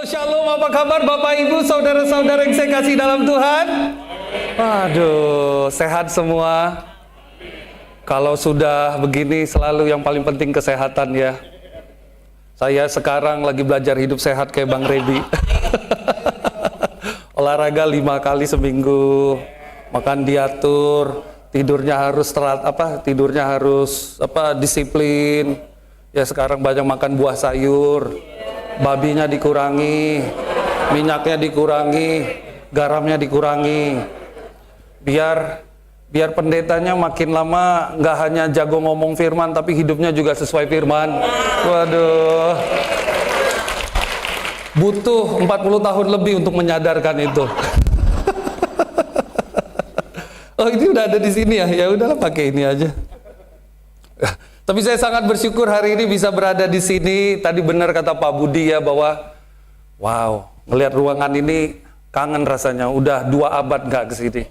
Halo Shalom, apa kabar Bapak Ibu, saudara-saudara yang saya kasih dalam Tuhan? Waduh, sehat semua. Kalau sudah begini selalu yang paling penting kesehatan ya. Saya sekarang lagi belajar hidup sehat kayak Bang Rebi. Olahraga 5 kali seminggu, makan diatur, tidurnya harus disiplin. Ya sekarang banyak makan buah sayur, babinya dikurangi, minyaknya dikurangi, garamnya dikurangi. Biar pendetanya makin lama nggak hanya jago ngomong firman, tapi hidupnya juga sesuai firman. Waduh, butuh 40 tahun lebih untuk menyadarkan itu. Oh ini udah ada di sini ya, ya udahlah pakai ini aja. Tapi saya sangat bersyukur hari ini bisa berada di sini. Tadi benar kata Pak Budi ya bahwa wow, ngelihat ruangan ini kangen rasanya. Udah 2 abad nggak ke sini.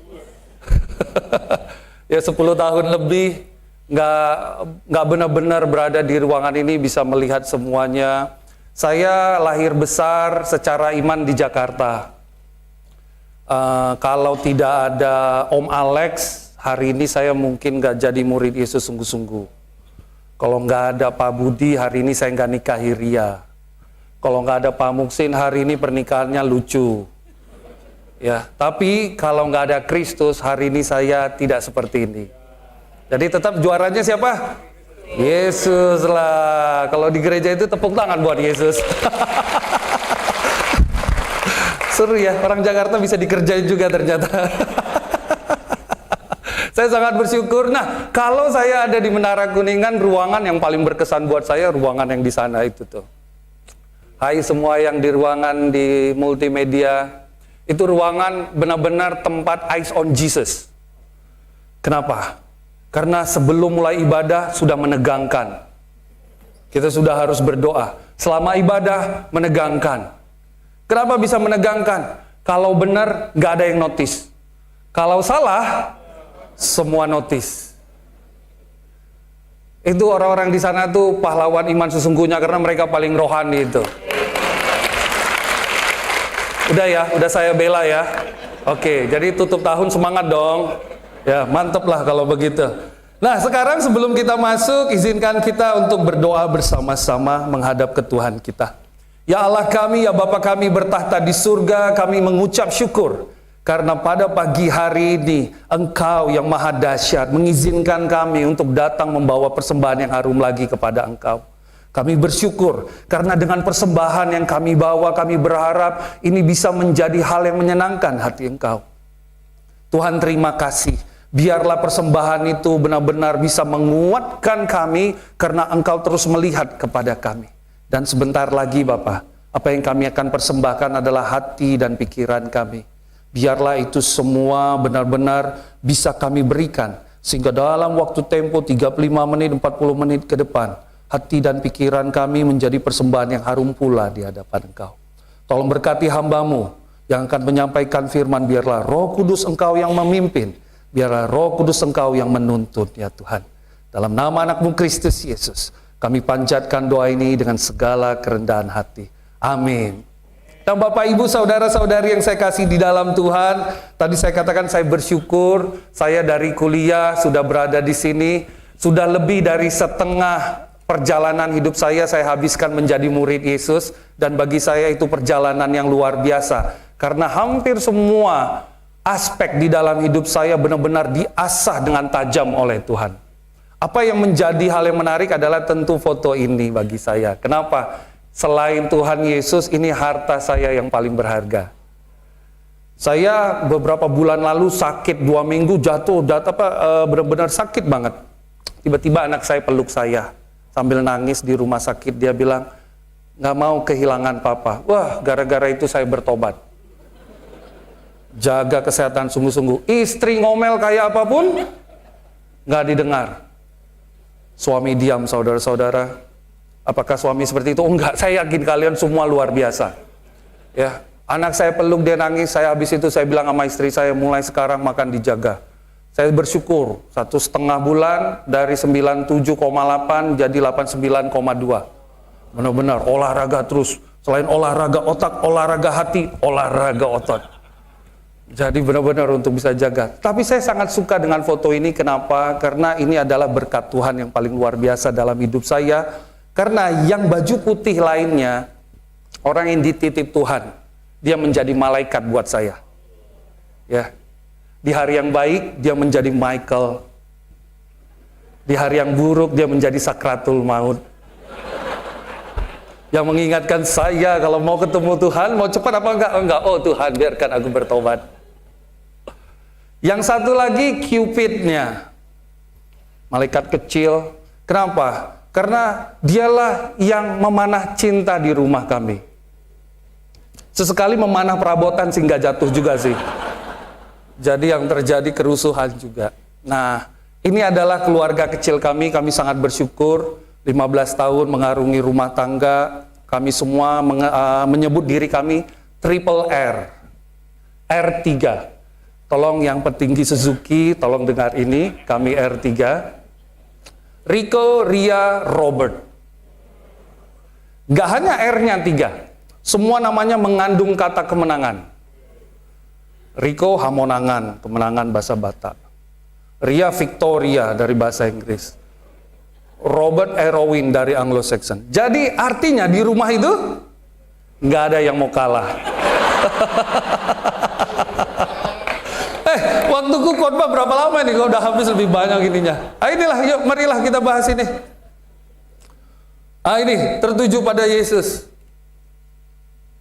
Ya 10 tahun lebih nggak benar-benar berada di ruangan ini bisa melihat semuanya. Saya lahir besar secara iman di Jakarta. Kalau tidak ada Om Alex, hari ini saya mungkin nggak jadi murid Yesus sungguh-sungguh. Kalau nggak ada Pak Budi, hari ini saya nggak nikahi Ria. Kalau nggak ada Pak Muksin, hari ini pernikahannya lucu. Ya, tapi kalau nggak ada Kristus, hari ini saya tidak seperti ini. Jadi tetap juaranya siapa? Yesus lah. Kalau di gereja itu tepuk tangan buat Yesus. Seru ya, orang Jakarta bisa dikerjain juga ternyata. Saya sangat bersyukur. Nah, kalau saya ada di Menara Kuningan, ruangan yang paling berkesan buat saya, ruangan yang di sana itu tuh. Hai semua yang di ruangan di multimedia, itu ruangan benar-benar tempat eyes on Jesus. Kenapa? Karena sebelum mulai ibadah sudah menegangkan. Kita sudah harus berdoa. Selama ibadah menegangkan. Kenapa bisa menegangkan? Kalau benar, nggak ada yang notice. Kalau salah, semua notice. Itu orang-orang di sana tuh pahlawan iman sesungguhnya karena mereka paling rohani itu. Udah ya, udah saya bela ya. Oke, jadi tutup tahun semangat dong. Ya, mantep lah kalau begitu. Nah, sekarang sebelum kita masuk, izinkan kita untuk berdoa bersama-sama menghadap ke Tuhan kita. Ya Allah kami, ya Bapa kami bertahta di surga, kami mengucap syukur. Karena pada pagi hari ini, Engkau yang maha dahsyat mengizinkan kami untuk datang membawa persembahan yang harum lagi kepada Engkau. Kami bersyukur karena dengan persembahan yang kami bawa, kami berharap ini bisa menjadi hal yang menyenangkan hati Engkau. Tuhan terima kasih. Biarlah persembahan itu benar-benar bisa menguatkan kami karena Engkau terus melihat kepada kami. Dan sebentar lagi Bapa, apa yang kami akan persembahkan adalah hati dan pikiran kami. Biarlah itu semua benar-benar bisa kami berikan. Sehingga dalam waktu tempo 35 menit, 40 menit ke depan, hati dan pikiran kami menjadi persembahan yang harum pula di hadapan Engkau. Tolong berkati hamba-Mu yang akan menyampaikan firman. Biarlah Roh Kudus Engkau yang memimpin. Biarlah Roh Kudus Engkau yang menuntun ya Tuhan. Dalam nama anak-Mu Kristus Yesus, kami panjatkan doa ini dengan segala kerendahan hati. Amin. Dan Bapak Ibu saudara-saudari yang saya kasih di dalam Tuhan, tadi saya katakan saya bersyukur, saya dari kuliah sudah berada di sini, sudah lebih dari setengah perjalanan hidup saya habiskan menjadi murid Yesus, dan bagi saya itu perjalanan yang luar biasa, karena hampir semua aspek di dalam hidup saya benar-benar diasah dengan tajam oleh Tuhan. Apa yang menjadi hal yang menarik adalah tentu foto ini bagi saya. Kenapa? Selain Tuhan Yesus, ini harta saya yang paling berharga. Saya beberapa bulan lalu sakit 2 minggu jatuh, benar-benar sakit banget. Tiba-tiba anak saya peluk saya sambil nangis di rumah sakit. Dia bilang, nggak mau kehilangan papa. Wah, gara-gara itu saya bertobat. Jaga kesehatan sungguh-sungguh. Istri ngomel kayak apapun, nggak didengar. Suami diam, saudara-saudara. Apakah suami seperti itu? Oh, enggak, saya yakin kalian semua luar biasa. Ya, anak saya peluk, dia nangis. Saya habis itu saya bilang sama istri saya, mulai sekarang makan dijaga. Saya bersyukur 1,5 bulan dari 97,8 jadi 89,2. Benar-benar olahraga terus, Selain olahraga otak, olahraga hati, olahraga otot. Jadi benar-benar untuk bisa jaga. Tapi saya sangat suka dengan foto ini. Kenapa? Karena ini adalah berkat Tuhan yang paling luar biasa dalam hidup saya. Karena yang baju putih lainnya, orang yang dititip Tuhan, dia menjadi malaikat buat saya. Ya. Di hari yang baik, dia menjadi Michael. Di hari yang buruk, dia menjadi Sakratul Maut. Yang mengingatkan saya kalau mau ketemu Tuhan, mau cepat apa enggak? Enggak, oh Tuhan biarkan aku bertobat. Yang satu lagi Cupidnya, malaikat kecil. Kenapa? Karena dialah yang memanah cinta di rumah kami. Sesekali memanah perabotan sehingga jatuh juga sih. Jadi yang terjadi kerusuhan juga. Nah, ini adalah keluarga kecil kami sangat bersyukur. 15 tahun mengarungi rumah tangga, kami semua menyebut diri kami Triple R, R3. Tolong yang petinggi Suzuki, tolong dengar ini, kami R3. Rico, Ria, Robert. Gak hanya R-nya 3, semua namanya mengandung kata kemenangan. Rico, Hamonangan, kemenangan bahasa Batak. Ria, Victoria dari bahasa Inggris. Robert Erowin dari Anglo-Saxon. Jadi artinya di rumah itu nggak ada yang mau kalah. Waktuku khotbah berapa lama nih? Kalau udah habis lebih banyak ininya. Inilah, yuk marilah kita bahas ini. Ini tertuju pada Yesus.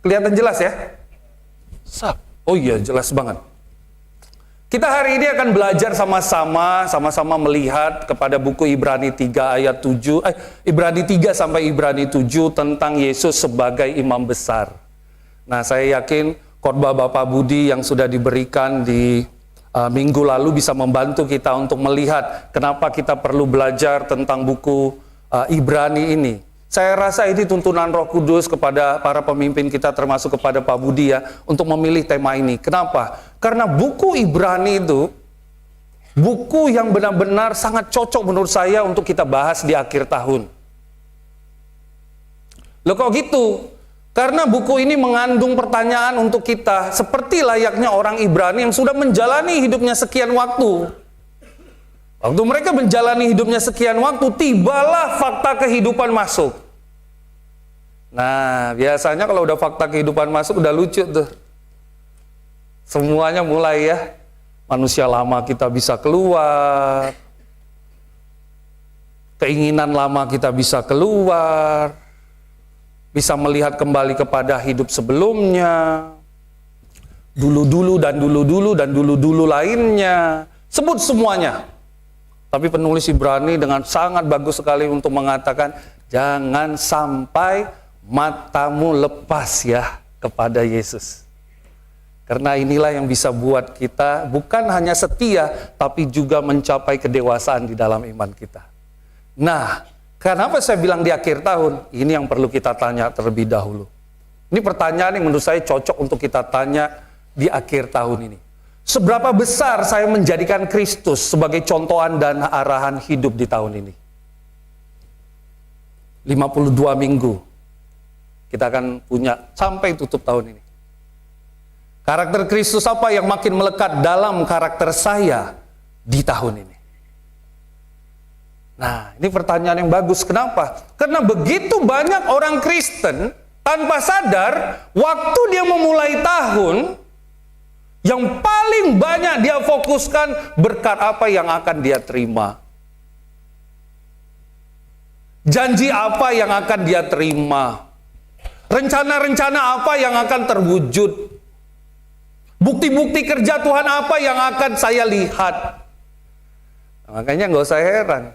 Kelihatan jelas ya? Oh iya, jelas banget. Kita hari ini akan belajar sama-sama melihat kepada buku Ibrani 3 ayat 7, Ibrani 3 sampai Ibrani 7 tentang Yesus sebagai imam besar. Nah, saya yakin khotbah Bapak Budi yang sudah diberikan di minggu lalu bisa membantu kita untuk melihat kenapa kita perlu belajar tentang buku Ibrani ini. Saya rasa ini tuntunan Roh Kudus kepada para pemimpin kita, termasuk kepada Pak Budi ya, untuk memilih tema ini. Kenapa? Karena buku Ibrani itu buku yang benar-benar sangat cocok menurut saya untuk kita bahas di akhir tahun. Loh kok gitu? Karena buku ini mengandung pertanyaan untuk kita, seperti layaknya orang Ibrani yang sudah menjalani hidupnya sekian waktu. Waktu mereka menjalani hidupnya sekian waktu, tibalah fakta kehidupan masuk. Nah, biasanya kalau udah fakta kehidupan masuk, udah lucu tuh. Semuanya mulai ya, manusia lama kita bisa keluar, keinginan lama kita bisa keluar, bisa melihat kembali kepada hidup sebelumnya, dulu-dulu dan dulu-dulu dan dulu-dulu lainnya, sebut semuanya. Tapi penulis Ibrani dengan sangat bagus sekali untuk mengatakan, jangan sampai matamu lepas ya kepada Yesus. Karena inilah yang bisa buat kita bukan hanya setia, tapi juga mencapai kedewasaan di dalam iman kita. Nah, kenapa saya bilang di akhir tahun? Ini yang perlu kita tanya terlebih dahulu. Ini pertanyaan yang menurut saya cocok untuk kita tanya di akhir tahun ini. Seberapa besar saya menjadikan Kristus sebagai contohan dan arahan hidup di tahun ini? 52 minggu kita akan punya sampai tutup tahun ini. Karakter Kristus apa yang makin melekat dalam karakter saya di tahun ini? Nah, ini pertanyaan yang bagus. Kenapa? Karena begitu banyak orang Kristen tanpa sadar, waktu dia memulai tahun, yang paling banyak dia fokuskan berkat apa yang akan dia terima. Janji apa yang akan dia terima. Rencana-rencana apa yang akan terwujud. Bukti-bukti kerja Tuhan apa yang akan saya lihat. Makanya nggak usah heran.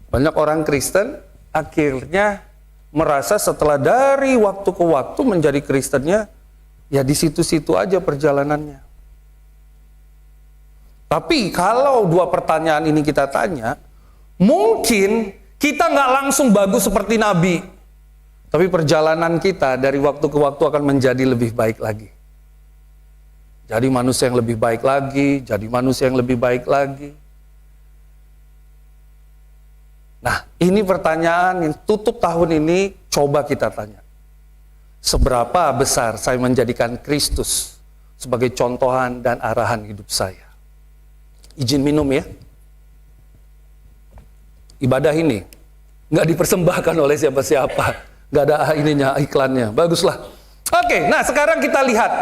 Banyak orang Kristen akhirnya merasa setelah dari waktu ke waktu menjadi Kristennya, ya di situ-situ aja perjalanannya. Tapi kalau dua pertanyaan ini kita tanya, mungkin kita nggak langsung bagus seperti Nabi. Tapi perjalanan kita dari waktu ke waktu akan menjadi lebih baik lagi. Jadi manusia yang lebih baik lagi, jadi manusia yang lebih baik lagi. Nah, ini pertanyaan yang tutup tahun ini coba kita tanya. seberapa besar saya menjadikan Kristus sebagai contohan dan arahan hidup saya. Izin minum ya. Ibadah ini nggak dipersembahkan oleh siapa-siapa, nggak ada ininya, iklannya. Baguslah. Oke, nah sekarang kita lihat.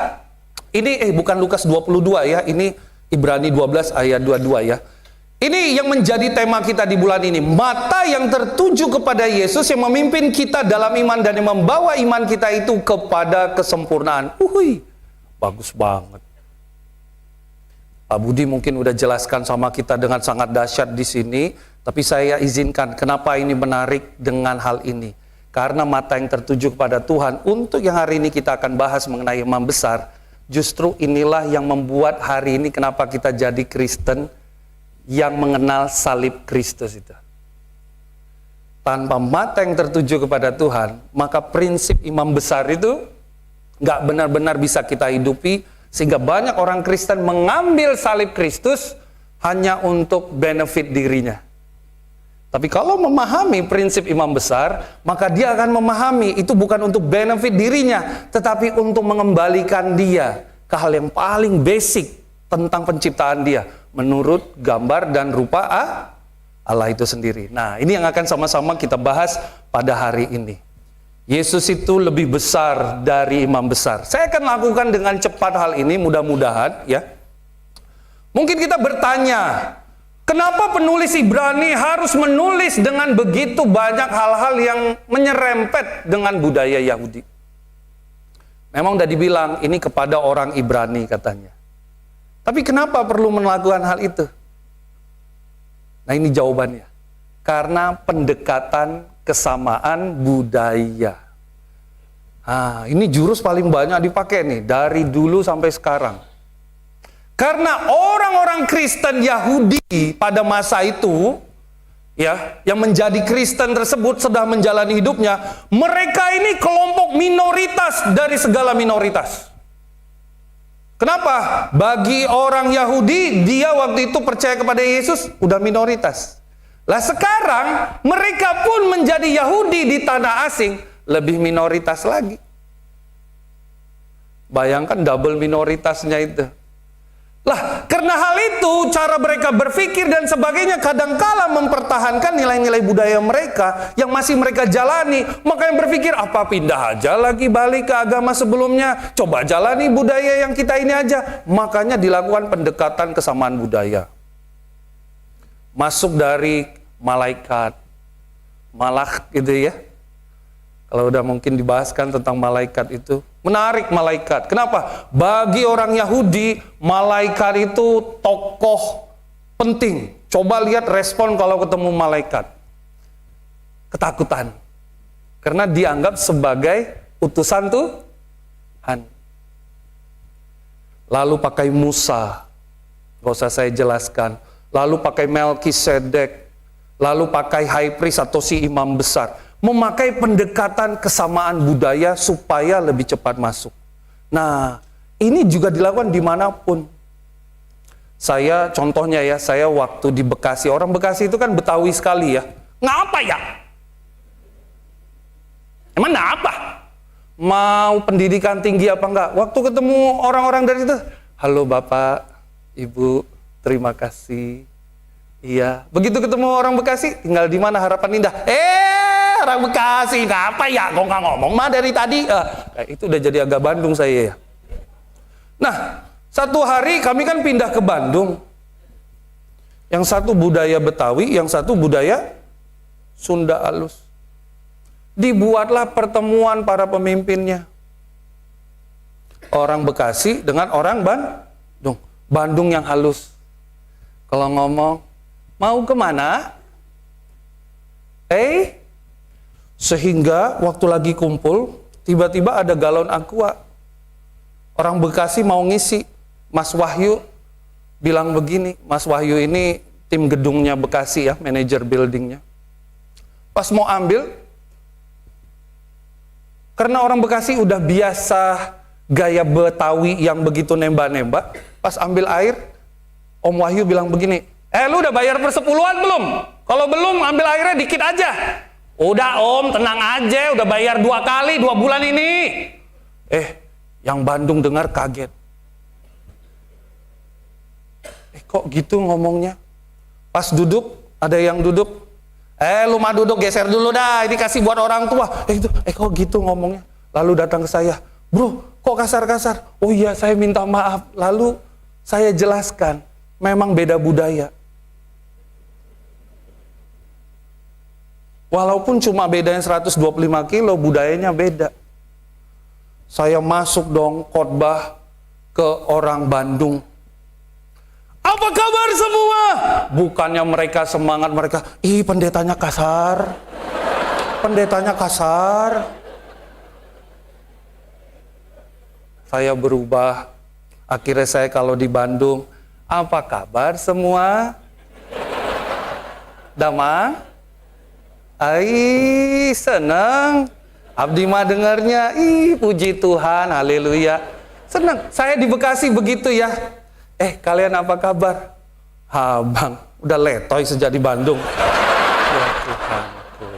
Ini bukan Lukas 22 ya, ini Ibrani 12 ayat 22 ya. Ini yang menjadi tema kita di bulan ini. Mata yang tertuju kepada Yesus yang memimpin kita dalam iman dan yang membawa iman kita itu kepada kesempurnaan. Bagus banget. Pak Budi mungkin udah jelaskan sama kita dengan sangat dahsyat di sini, tapi saya izinkan kenapa ini menarik dengan hal ini. Karena mata yang tertuju kepada Tuhan, untuk yang hari ini kita akan bahas mengenai imam besar, justru inilah yang membuat hari ini kenapa kita jadi Kristen yang mengenal salib Kristus itu. Tanpa mata yang tertuju kepada Tuhan, maka prinsip imam besar itu nggak benar-benar bisa kita hidupi, sehingga banyak orang Kristen mengambil salib Kristus hanya untuk benefit dirinya. Tapi kalau memahami prinsip imam besar, maka dia akan memahami itu bukan untuk benefit dirinya, tetapi untuk mengembalikan dia ke hal yang paling basic tentang penciptaan dia, menurut gambar dan rupa Allah itu sendiri. Nah, ini yang akan sama-sama kita bahas pada hari ini. Yesus itu lebih besar dari imam besar. Saya akan lakukan dengan cepat hal ini, mudah-mudahan ya. Mungkin kita bertanya, kenapa penulis Ibrani harus menulis dengan begitu banyak hal-hal yang menyerempet dengan budaya Yahudi? Memang udah dibilang ini kepada orang Ibrani katanya. Tapi kenapa perlu melakukan hal itu? Nah, ini jawabannya. Karena pendekatan kesamaan budaya. Ini jurus paling banyak dipakai nih dari dulu sampai sekarang. Karena orang-orang Kristen Yahudi pada masa itu, ya, yang menjadi Kristen tersebut sedang menjalani hidupnya, mereka ini kelompok minoritas dari segala minoritas. Kenapa? Bagi orang Yahudi, dia waktu itu percaya kepada Yesus, udah minoritas. Lah sekarang, mereka pun menjadi Yahudi di tanah asing, lebih minoritas lagi. Bayangkan double minoritasnya itu. Lah, karena hal itu, cara mereka berpikir dan sebagainya kadangkala mempertahankan nilai-nilai budaya mereka yang masih mereka jalani. Maka yang berpikir, apa pindah aja lagi balik ke agama sebelumnya? Coba jalani budaya yang kita ini aja. Makanya dilakukan pendekatan kesamaan budaya. Masuk dari malaikat, malak gitu ya. Kalau udah mungkin dibahaskan tentang malaikat itu, menarik malaikat. Kenapa? Bagi orang Yahudi, malaikat itu tokoh penting. Coba lihat respon kalau ketemu malaikat. Ketakutan. Karena dianggap sebagai utusan Tuhan. Lalu pakai Musa. Gak usah saya jelaskan. Lalu pakai Melkisedek. Lalu pakai high priest atau si imam besar. Memakai pendekatan kesamaan budaya supaya lebih cepat masuk. Nah, ini juga dilakukan dimanapun. Saya contohnya ya, saya waktu di Bekasi, orang Bekasi itu kan Betawi sekali ya. Ngapa ya? Emang ngapa? Mau pendidikan tinggi apa enggak? Waktu ketemu orang-orang dari itu, halo Bapak, Ibu, terima kasih. Iya, begitu ketemu orang Bekasi, tinggal di mana Harapan Indah. Orang Bekasi, apa ya? Kok nggak ngomong mah dari tadi? Itu udah jadi agak Bandung saya ya. Nah, satu hari kami kan pindah ke Bandung. Yang satu budaya Betawi, yang satu budaya Sunda halus. Dibuatlah pertemuan para pemimpinnya. Orang Bekasi dengan orang Bandung. Bandung yang halus. Kalau ngomong, mau kemana? Sehingga waktu lagi kumpul, tiba-tiba ada galon aqua. Orang Bekasi mau ngisi. Mas Wahyu bilang begini, Mas Wahyu ini tim gedungnya Bekasi ya, manajer buildingnya. Pas mau ambil, karena orang Bekasi udah biasa gaya Betawi yang begitu nembak-nembak, pas ambil air, Om Wahyu bilang begini, lu udah bayar persepuluhan belum? Kalau belum, ambil airnya dikit aja. Udah om, tenang aja, udah bayar 2 kali 2 bulan ini. Yang Bandung dengar kaget. Kok gitu ngomongnya? Pas duduk, ada yang duduk. Lu mah duduk, geser dulu dah, ini kasih buat orang tua. Kok gitu ngomongnya? Lalu datang ke saya, bro, kok kasar-kasar? Oh iya, saya minta maaf. Lalu saya jelaskan, memang beda budaya. Walaupun cuma bedanya 125 kilo, budayanya beda. Saya masuk dong khotbah ke orang Bandung. Apa kabar semua? Bukannya mereka semangat, mereka, pendetanya kasar. Pendetanya kasar. Saya berubah. Akhirnya saya kalau di Bandung, apa kabar semua? Damang? Senang. Abdi mah dengarnya, puji Tuhan, haleluya. Senang. Saya di Bekasi begitu ya. Kalian apa kabar? Bang, udah letoy sejak di Bandung. Ya Tuhanku.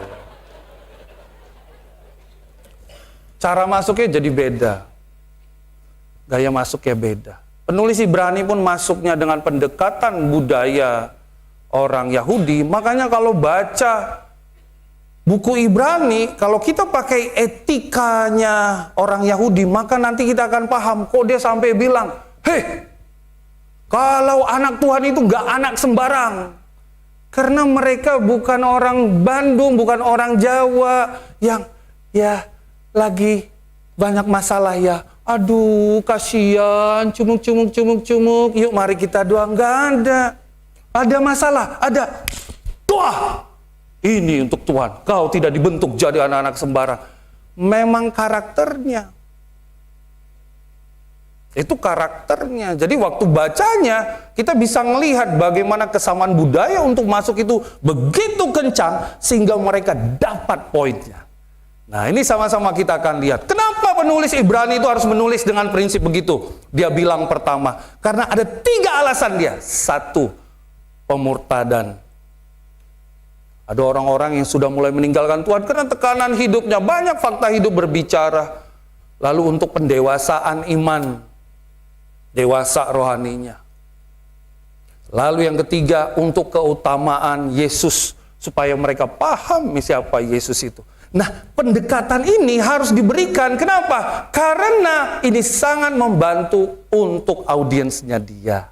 Cara masuknya jadi beda. Gaya masuknya beda. Penulis Ibrani pun masuknya dengan pendekatan budaya orang Yahudi. Makanya kalau baca buku Ibrani, kalau kita pakai etikanya orang Yahudi, maka nanti kita akan paham kok dia sampai bilang, kalau anak Tuhan itu gak anak sembarang. Karena mereka bukan orang Bandung, bukan orang Jawa yang ya lagi banyak masalah ya. Aduh, kasihan, cumuk, yuk mari kita doa. Gak ada. Ada masalah, ada doa. Ini untuk Tuhan, kau tidak dibentuk jadi anak-anak sembarang. Memang karakternya. Itu karakternya. Jadi waktu bacanya, kita bisa melihat bagaimana kesamaan budaya untuk masuk itu begitu kencang, sehingga mereka dapat poinnya. Nah ini sama-sama kita akan lihat. Kenapa penulis Ibrani itu harus menulis dengan prinsip begitu? Dia bilang pertama, karena ada 3 alasan dia. 1, pemurtadan. Ada orang-orang yang sudah mulai meninggalkan Tuhan karena tekanan hidupnya, banyak fakta hidup berbicara. Lalu untuk pendewasaan iman, dewasa rohaninya. Lalu yang ketiga, untuk keutamaan Yesus, supaya mereka paham siapa Yesus itu. Nah, pendekatan ini harus diberikan. Kenapa? Karena ini sangat membantu untuk audiensnya dia.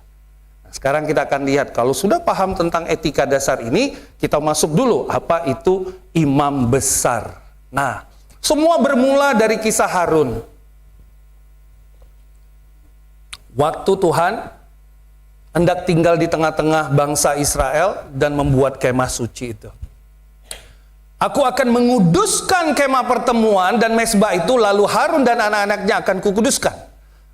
Sekarang kita akan lihat, kalau sudah paham tentang etika dasar ini, kita masuk dulu, apa itu imam besar. Nah, semua bermula dari kisah Harun. Waktu Tuhan hendak tinggal di tengah-tengah bangsa Israel dan membuat kemah suci itu. Aku akan menguduskan kemah pertemuan dan mezbah itu, lalu Harun dan anak-anaknya akan kukuduskan.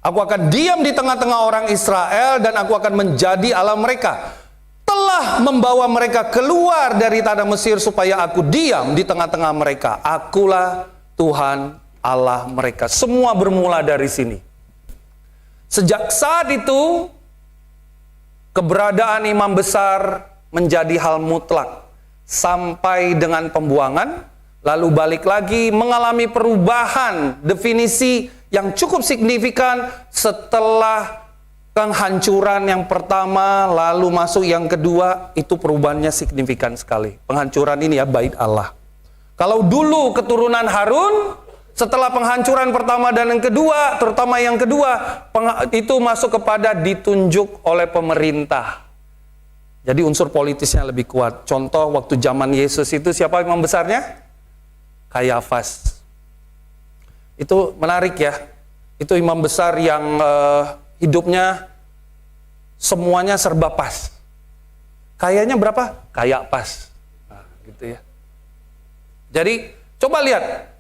Aku akan diam di tengah-tengah orang Israel dan aku akan menjadi Allah mereka. Telah membawa mereka keluar dari tanah Mesir supaya aku diam di tengah-tengah mereka. Akulah Tuhan Allah mereka. Semua bermula dari sini. Sejak saat itu, keberadaan imam besar menjadi hal mutlak. Sampai dengan pembuangan, lalu balik lagi mengalami perubahan definisi yang cukup signifikan setelah penghancuran yang pertama, lalu masuk yang kedua, itu perubahannya signifikan sekali. Penghancuran ini ya, bait Allah. Kalau dulu keturunan Harun, setelah penghancuran pertama dan yang kedua, terutama yang kedua, itu masuk kepada ditunjuk oleh pemerintah. Jadi unsur politisnya lebih kuat. Contoh waktu zaman Yesus itu siapa imam besarnya? Kayafas. Itu menarik ya. Itu imam besar yang hidupnya semuanya serba pas. Kayaknya berapa? Kayak pas. Nah, gitu ya. Jadi coba lihat.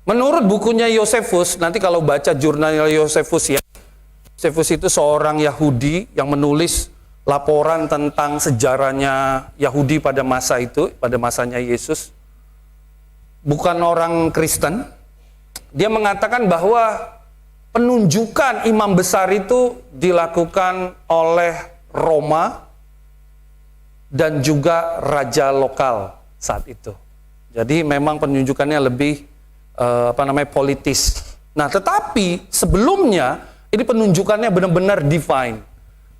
Menurut bukunya Yosefus, nanti kalau baca jurnal Yosefus ya. Yosefus itu seorang Yahudi yang menulis laporan tentang sejarahnya Yahudi pada masa itu, pada masanya Yesus. Bukan orang Kristen. Dia mengatakan bahwa penunjukan imam besar itu dilakukan oleh Roma dan juga raja lokal saat itu. Jadi memang penunjukannya lebih politis. Nah, tetapi sebelumnya ini penunjukannya benar-benar divine.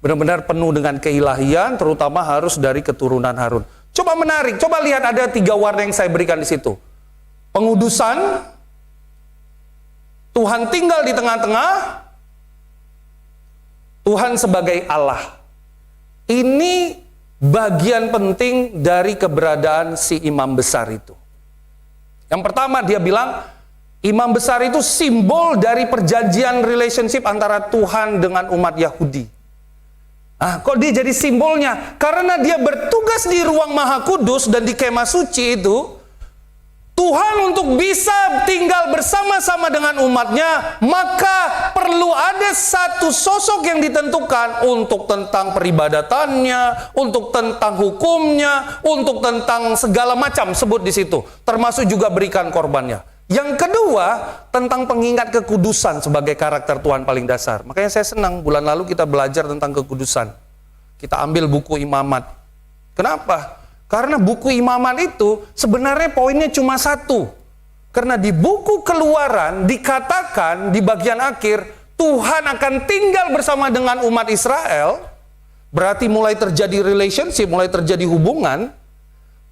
Benar-benar penuh dengan keilahian, terutama harus dari keturunan Harun. Coba menarik, coba lihat ada 3 warna yang saya berikan di situ. Pengudusan, Tuhan tinggal di tengah-tengah, Tuhan sebagai Allah. Ini bagian penting dari keberadaan si imam besar itu. Yang pertama dia bilang, imam besar itu simbol dari perjanjian relationship antara Tuhan dengan umat Yahudi. Kok dia jadi simbolnya? Karena dia bertugas di ruang maha kudus dan di kemah suci itu, Tuhan untuk bisa tinggal bersama-sama dengan umatnya, maka perlu ada satu sosok yang ditentukan untuk tentang peribadatannya, untuk tentang hukumnya, untuk tentang segala macam sebut di situ, termasuk juga berikan korbannya. Yang kedua, tentang pengingat kekudusan sebagai karakter Tuhan paling dasar. Makanya saya senang bulan lalu kita belajar tentang kekudusan. Kita ambil buku Imamat. Kenapa? Karena buku Imamat itu sebenarnya poinnya cuma satu. Karena di buku Keluaran dikatakan di bagian akhir, Tuhan akan tinggal bersama dengan umat Israel. Berarti mulai terjadi relationship, mulai terjadi hubungan.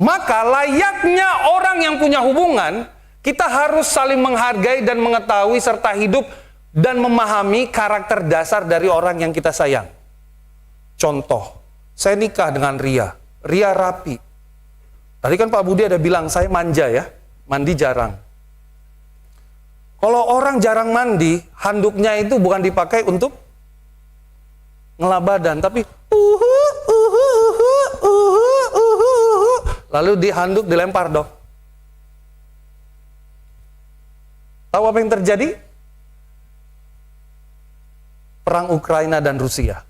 Maka layaknya orang yang punya hubungan, kita harus saling menghargai dan mengetahui serta hidup dan memahami karakter dasar dari orang yang kita sayang. Contoh, saya nikah dengan Ria. Ria rapi. Tadi kan Pak Budi ada bilang, saya manja ya, mandi jarang. Kalau orang jarang mandi, handuknya itu bukan dipakai untuk ngelap badan, tapi lalu di handuk dilempar dong. Tahu apa yang terjadi? Perang Ukraina dan Rusia.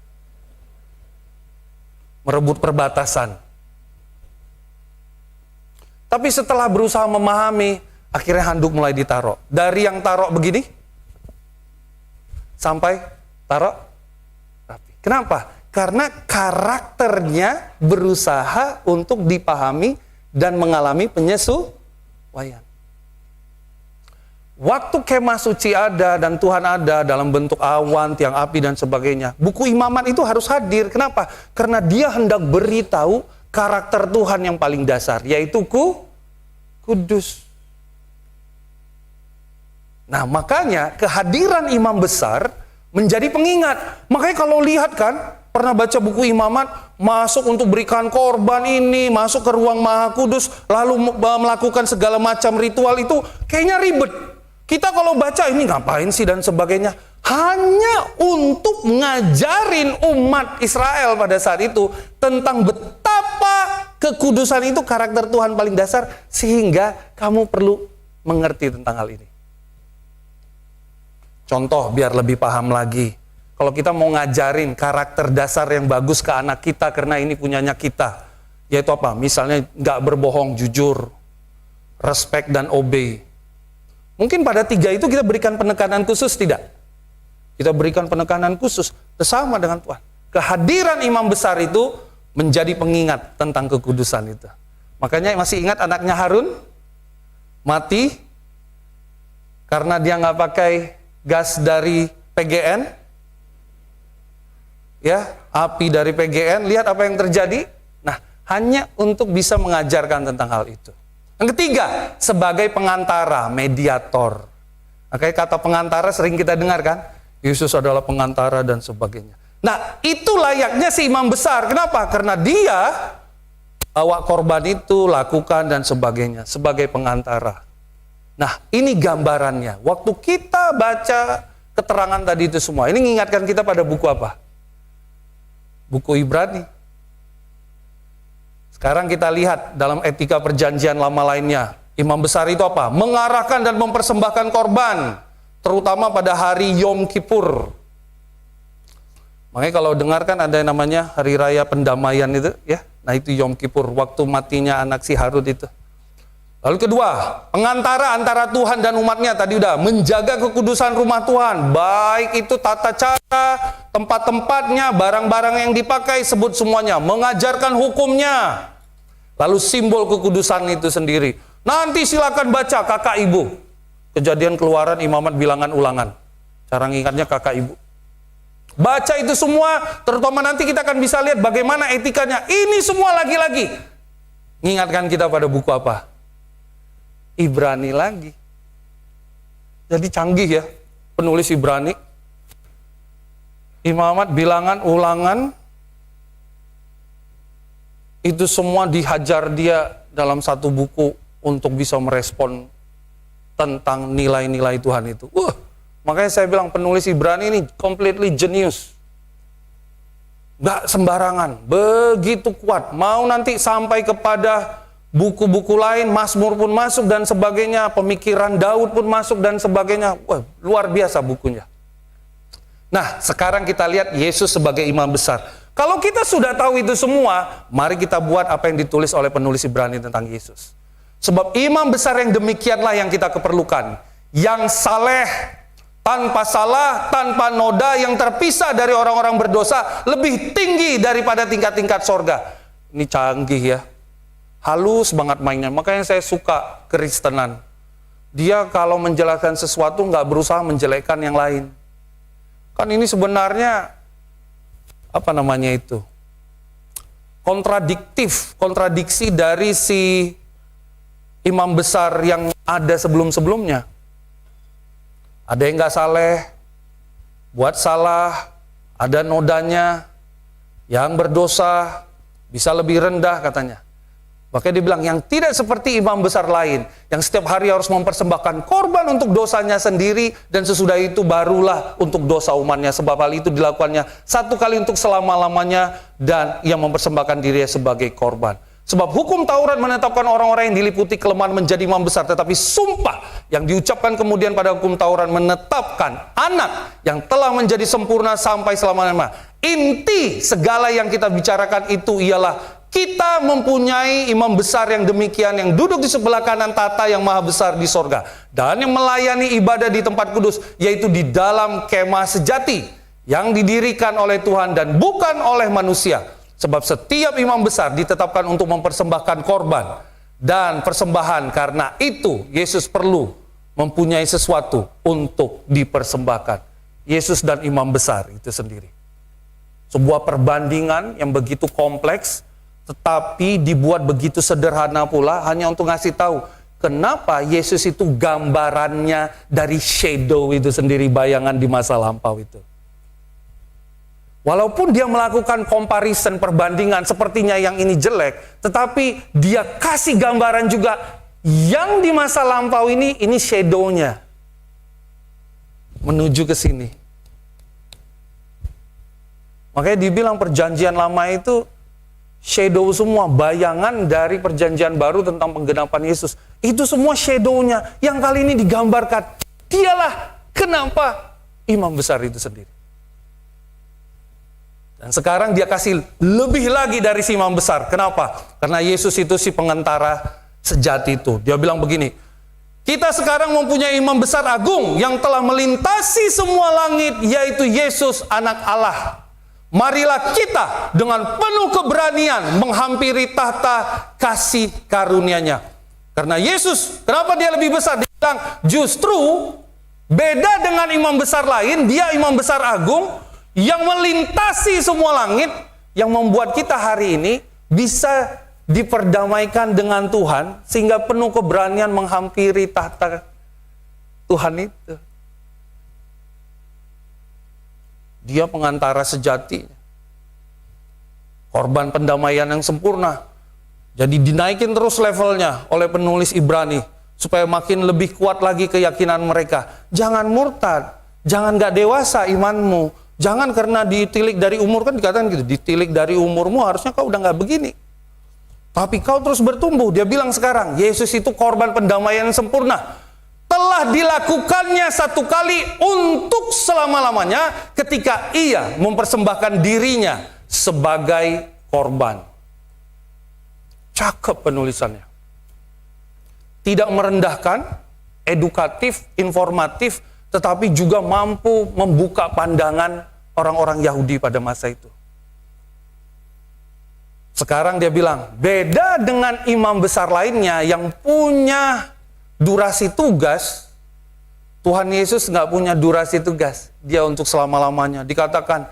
Merebut perbatasan. Tapi setelah berusaha memahami, akhirnya handuk mulai ditaruh. Dari yang taruh begini, sampai taruh rapi. Kenapa? Karena karakternya berusaha untuk dipahami dan mengalami penyesuaian. Waktu kemah suci ada dan Tuhan ada dalam bentuk awan, tiang api dan sebagainya, buku Imamat itu harus hadir. Kenapa? Karena dia hendak beritahu karakter Tuhan yang paling dasar, yaitu kudus. Nah, makanya kehadiran imam besar menjadi pengingat. Makanya kalau lihat kan, pernah baca buku Imamat, masuk untuk berikan korban ini, masuk ke ruang maha kudus, lalu melakukan segala macam ritual itu, kayaknya ribet. Kita kalau baca ini ngapain sih dan sebagainya, hanya untuk ngajarin umat Israel pada saat itu tentang betapa kekudusan itu karakter Tuhan paling dasar, sehingga kamu perlu mengerti tentang hal ini. Contoh biar lebih paham lagi, kalau kita mau ngajarin karakter dasar yang bagus ke anak kita karena ini punyanya kita, yaitu apa? Misalnya nggak berbohong, jujur, respect dan obey. Mungkin pada 3 itu kita berikan penekanan khusus, tidak? Kita berikan penekanan khusus, bersama dengan Tuhan. Kehadiran imam besar itu menjadi pengingat tentang kekudusan itu. Makanya masih ingat anaknya Harun? Mati karena dia nggak pakai gas dari PGN. Ya, api dari PGN, lihat apa yang terjadi. Nah, hanya untuk bisa mengajarkan tentang hal itu. Yang ketiga, sebagai pengantara, mediator. Makanya kata pengantara sering kita dengar kan? Yesus adalah pengantara dan sebagainya. Nah, itu layaknya si imam besar. Kenapa? Karena dia bawa korban itu, lakukan dan sebagainya, sebagai pengantara. Nah, ini gambarannya. Waktu kita baca keterangan tadi itu semua, ini mengingatkan kita pada buku apa? Buku Ibrani. Sekarang kita lihat dalam etika perjanjian lama lainnya. Imam besar itu apa? Mengarahkan dan mempersembahkan korban, terutama pada hari Yom Kippur. Makanya kalau dengarkan ada yang namanya hari raya pendamaian itu, ya. Nah, itu Yom Kippur, waktu matinya anak si Harun itu. Lalu kedua, pengantara antara Tuhan dan umatnya, tadi udah menjaga kekudusan rumah Tuhan, baik itu tata cara, tempat-tempatnya, barang-barang yang dipakai, sebut semuanya, mengajarkan hukumnya. Lalu simbol kekudusan itu sendiri, Nanti silakan baca kakak ibu. Kejadian, Keluaran, Imamat, Bilangan, Ulangan. Cara ngingatnya kakak ibu. Baca itu semua, terutama nanti kita akan bisa lihat bagaimana etikanya. Ini semua lagi-lagi mengingatkan kita pada buku apa? Ibrani lagi. Jadi canggih ya, penulis Ibrani. Imamat, Bilangan, Ulangan, itu semua dihajar dia dalam satu buku untuk bisa merespon tentang nilai-nilai Tuhan itu. Makanya saya bilang penulis Ibrani ini completely genius. Gak sembarangan, begitu kuat. Mau nanti sampai kepada buku-buku lain, Mazmur pun masuk dan sebagainya, pemikiran Daud pun masuk dan sebagainya. Wah, luar biasa bukunya. Nah, sekarang kita lihat Yesus sebagai imam besar. Kalau kita sudah tahu itu semua, mari kita buat apa yang ditulis oleh penulis Ibrani tentang Yesus. Sebab imam besar yang demikianlah yang kita keperlukan. Yang saleh, tanpa salah, tanpa noda, yang terpisah dari orang-orang berdosa, lebih tinggi daripada tingkat-tingkat sorga. Ini canggih ya. Halus banget mainnya. Makanya saya suka Kristenan. Dia kalau menjelaskan sesuatu nggak berusaha menjelekkan yang lain. Kan ini sebenarnya apa namanya itu? Kontradiksi dari si imam besar yang ada sebelum-sebelumnya. Ada yang nggak saleh, buat salah, ada nodanya, yang berdosa bisa lebih rendah katanya. Makanya dia bilang yang tidak seperti imam besar lain, yang setiap hari harus mempersembahkan korban untuk dosanya sendiri, dan sesudah itu barulah untuk dosa umatnya. Sebab hal itu dilakukannya satu kali untuk selama-lamanya, dan ia mempersembahkan dirinya sebagai korban. Sebab hukum Taurat menetapkan orang-orang yang diliputi kelemahan menjadi imam besar, tetapi sumpah yang diucapkan kemudian pada hukum Taurat menetapkan anak yang telah menjadi sempurna sampai selama-lamanya. Inti segala yang kita bicarakan itu ialah kita mempunyai imam besar yang demikian, yang duduk di sebelah kanan tata yang maha besar di sorga, dan yang melayani ibadah di tempat kudus, yaitu di dalam kemah sejati yang didirikan oleh Tuhan dan bukan oleh manusia. Sebab setiap imam besar ditetapkan untuk mempersembahkan korban dan persembahan. Karena itu Yesus perlu mempunyai sesuatu untuk dipersembahkan. Yesus dan imam besar itu sendiri. Sebuah perbandingan yang begitu kompleks, tetapi dibuat begitu sederhana pula, hanya untuk ngasih tahu kenapa Yesus itu gambarannya dari shadow itu sendiri, bayangan di masa lampau itu. Walaupun dia melakukan comparison, perbandingan, sepertinya yang ini jelek, tetapi dia kasih gambaran juga yang di masa lampau ini shadow-nya menuju ke sini. Makanya dibilang perjanjian lama itu shadow semua, bayangan dari perjanjian baru tentang penggenapan Yesus. Itu semua shadow-nya yang kali ini digambarkan. Dialah kenapa imam besar itu sendiri. Dan sekarang dia kasih lebih lagi dari si imam besar. Kenapa? Karena Yesus itu si pengantara sejati itu. Dia bilang begini, kita sekarang mempunyai imam besar agung yang telah melintasi semua langit, yaitu Yesus anak Allah. Marilah kita dengan penuh keberanian menghampiri tahta kasih karunia-Nya. Karena Yesus, kenapa dia lebih besar? Dia bilang, justru beda dengan imam besar lain, dia imam besar agung yang melintasi semua langit, yang membuat kita hari ini bisa diperdamaikan dengan Tuhan, sehingga penuh keberanian menghampiri tahta Tuhan itu. Dia pengantara sejati, korban pendamaian yang sempurna. Jadi dinaikin terus levelnya oleh penulis Ibrani, supaya makin lebih kuat lagi keyakinan mereka. Jangan murtad, jangan gak dewasa imanmu, jangan karena ditilik dari umur, kan dikatakan gitu, ditilik dari umurmu harusnya kau udah gak begini. Tapi kau terus bertumbuh. Dia bilang sekarang, Yesus itu korban pendamaian yang sempurna. Telah dilakukannya satu kali untuk selama-lamanya ketika ia mempersembahkan dirinya sebagai korban. Cakep penulisannya. Tidak merendahkan, edukatif, informatif, tetapi juga mampu membuka pandangan orang-orang Yahudi pada masa itu. Sekarang dia bilang, beda dengan imam besar lainnya yang punya durasi tugas, Tuhan Yesus nggak punya durasi tugas. Dia untuk selama-lamanya. Dikatakan,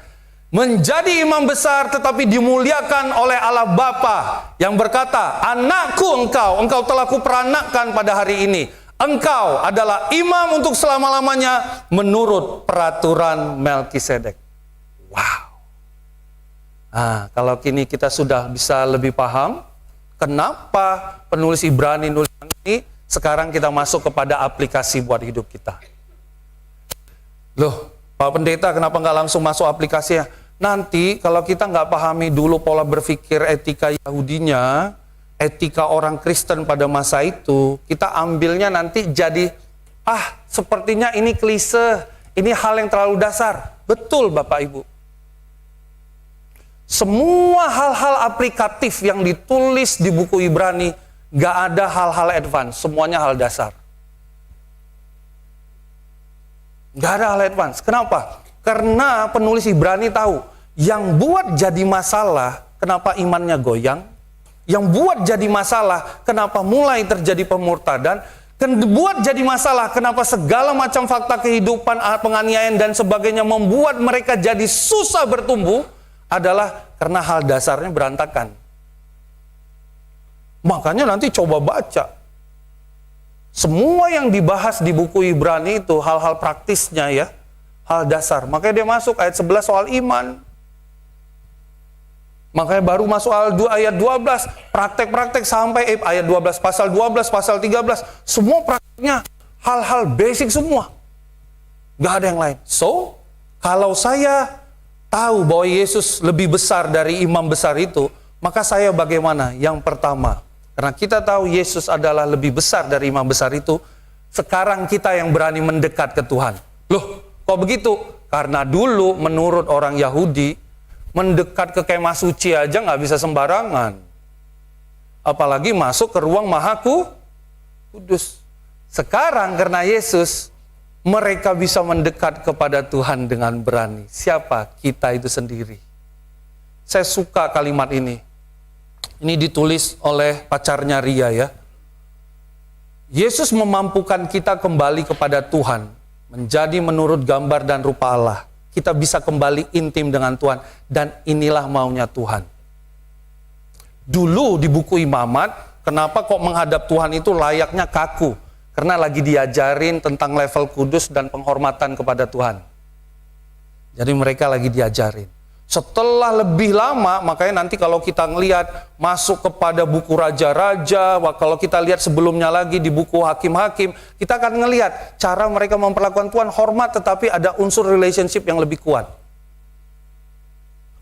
menjadi imam besar tetapi dimuliakan oleh Allah Bapa yang berkata, anakku engkau telah kuperanakkan pada hari ini. Engkau adalah imam untuk selama-lamanya menurut peraturan Melkisedek. Wow. Nah, kalau kini kita sudah bisa lebih paham kenapa penulis Ibrani nulis ini, sekarang kita masuk kepada aplikasi buat hidup kita. Loh, Pak Pendeta kenapa nggak langsung masuk aplikasinya? Nanti kalau kita nggak pahami dulu pola berpikir etika Yahudinya, etika orang Kristen pada masa itu, kita ambilnya nanti jadi, sepertinya ini klise, ini hal yang terlalu dasar. Betul Bapak Ibu. Semua hal-hal aplikatif yang ditulis di buku Ibrani, gak ada hal-hal advance, semuanya hal dasar. Gak ada hal advance. Kenapa? Karena penulis Ibrani tahu, yang buat jadi masalah, kenapa imannya goyang, yang buat jadi masalah, kenapa mulai terjadi pemurtadan, buat jadi masalah, kenapa segala macam fakta kehidupan, penganiayaan dan sebagainya membuat mereka jadi susah bertumbuh, adalah karena hal dasarnya berantakan. Makanya nanti coba baca. Semua yang dibahas di buku Ibrani itu hal-hal praktisnya ya, hal dasar. Makanya dia masuk ayat 11 soal iman. Makanya baru masuk ayat 12, praktek-praktek sampai ayat 12, pasal 12, pasal 13, semua prakteknya hal-hal basic semua. Gak ada yang lain. So, kalau saya tahu bahwa Yesus lebih besar dari imam besar itu, maka saya bagaimana? Yang pertama, karena kita tahu Yesus adalah lebih besar dari imam besar itu, sekarang kita yang berani mendekat ke Tuhan. Loh, kok begitu? Karena dulu menurut orang Yahudi, mendekat ke kemah suci aja nggak bisa sembarangan. Apalagi masuk ke ruang Maha Kudus. Sekarang karena Yesus, mereka bisa mendekat kepada Tuhan dengan berani. Siapa? Kita itu sendiri. Saya suka kalimat ini. Ini ditulis oleh pacarnya Ria ya. Yesus memampukan kita kembali kepada Tuhan, menjadi menurut gambar dan rupa Allah. Kita bisa kembali intim dengan Tuhan, dan inilah maunya Tuhan. Dulu di buku Imamat, kenapa kok menghadap Tuhan itu layaknya kaku? Karena lagi diajarin tentang level kudus dan penghormatan kepada Tuhan. Jadi mereka lagi diajarin. Setelah lebih lama, makanya nanti kalau kita ngelihat masuk kepada buku Raja-Raja, kalau kita lihat sebelumnya lagi di buku Hakim-Hakim, kita akan ngelihat cara mereka memperlakukan Tuhan hormat, tetapi ada unsur relationship yang lebih kuat.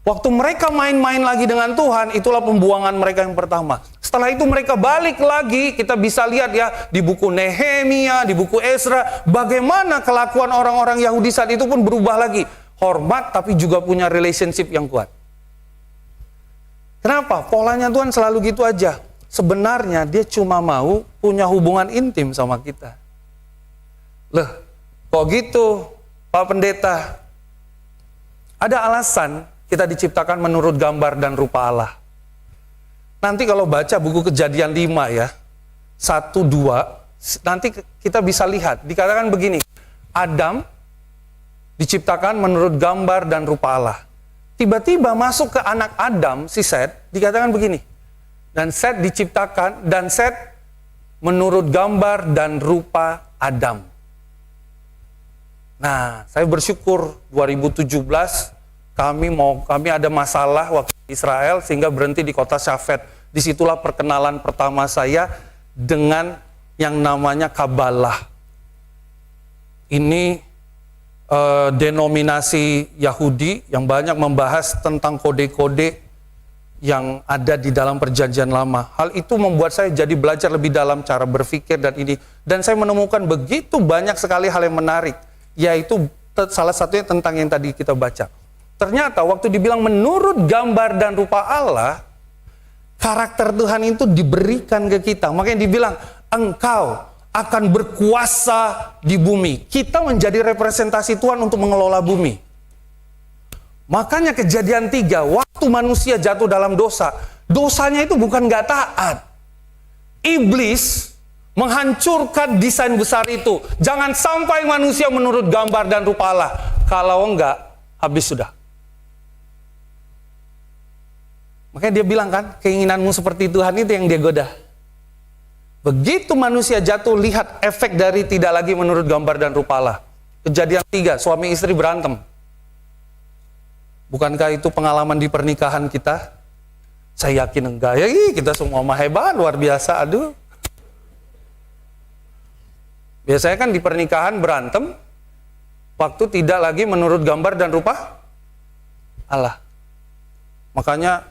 Waktu mereka main-main lagi dengan Tuhan, itulah pembuangan mereka yang pertama. Setelah itu mereka balik lagi, kita bisa lihat ya, di buku Nehemia, di buku Ezra, bagaimana kelakuan orang-orang Yahudi saat itu pun berubah lagi. Hormat tapi juga punya relationship yang kuat. Kenapa? Polanya Tuhan selalu gitu aja. Sebenarnya dia cuma mau punya hubungan intim sama kita. Loh, kok gitu Pak Pendeta? Ada alasan kita diciptakan menurut gambar dan rupa Allah. Nanti kalau baca buku Kejadian 5 ya, 1, 2, nanti kita bisa lihat, dikatakan begini, Adam diciptakan menurut gambar dan rupa Allah. Tiba-tiba masuk ke anak Adam, si Set, dikatakan begini, dan Set diciptakan, dan Set menurut gambar dan rupa Adam. Nah, saya bersyukur 2017 kami ada masalah waktu di Israel sehingga berhenti di kota Shafet. Disitulah perkenalan pertama saya dengan yang namanya Kabbalah. Ini denominasi Yahudi yang banyak membahas tentang kode-kode yang ada di dalam perjanjian lama. Hal itu membuat saya jadi belajar lebih dalam cara berpikir dan ini. Dan saya menemukan begitu banyak sekali hal yang menarik. Yaitu salah satunya tentang yang tadi kita baca. Ternyata waktu dibilang menurut gambar dan rupa Allah, karakter Tuhan itu diberikan ke kita. Makanya dibilang, engkau akan berkuasa di bumi. Kita menjadi representasi Tuhan untuk mengelola bumi. Makanya Kejadian 3, waktu manusia jatuh dalam dosa, Dosanya itu bukan nggak taat. Iblis menghancurkan desain besar itu. Jangan sampai manusia menurut gambar dan rupa Allah. Kalau enggak, habis sudah. Makanya dia bilang kan, keinginanmu seperti Tuhan itu yang dia goda. Begitu manusia jatuh, lihat efek dari tidak lagi menurut gambar dan rupa Allah. Kejadian 3, suami istri berantem. Bukankah itu pengalaman di pernikahan kita? Saya yakin enggak. Ya kita semua mah hebat, luar biasa. Aduh. Biasanya kan di pernikahan berantem, waktu tidak lagi menurut gambar dan rupa Allah. Makanya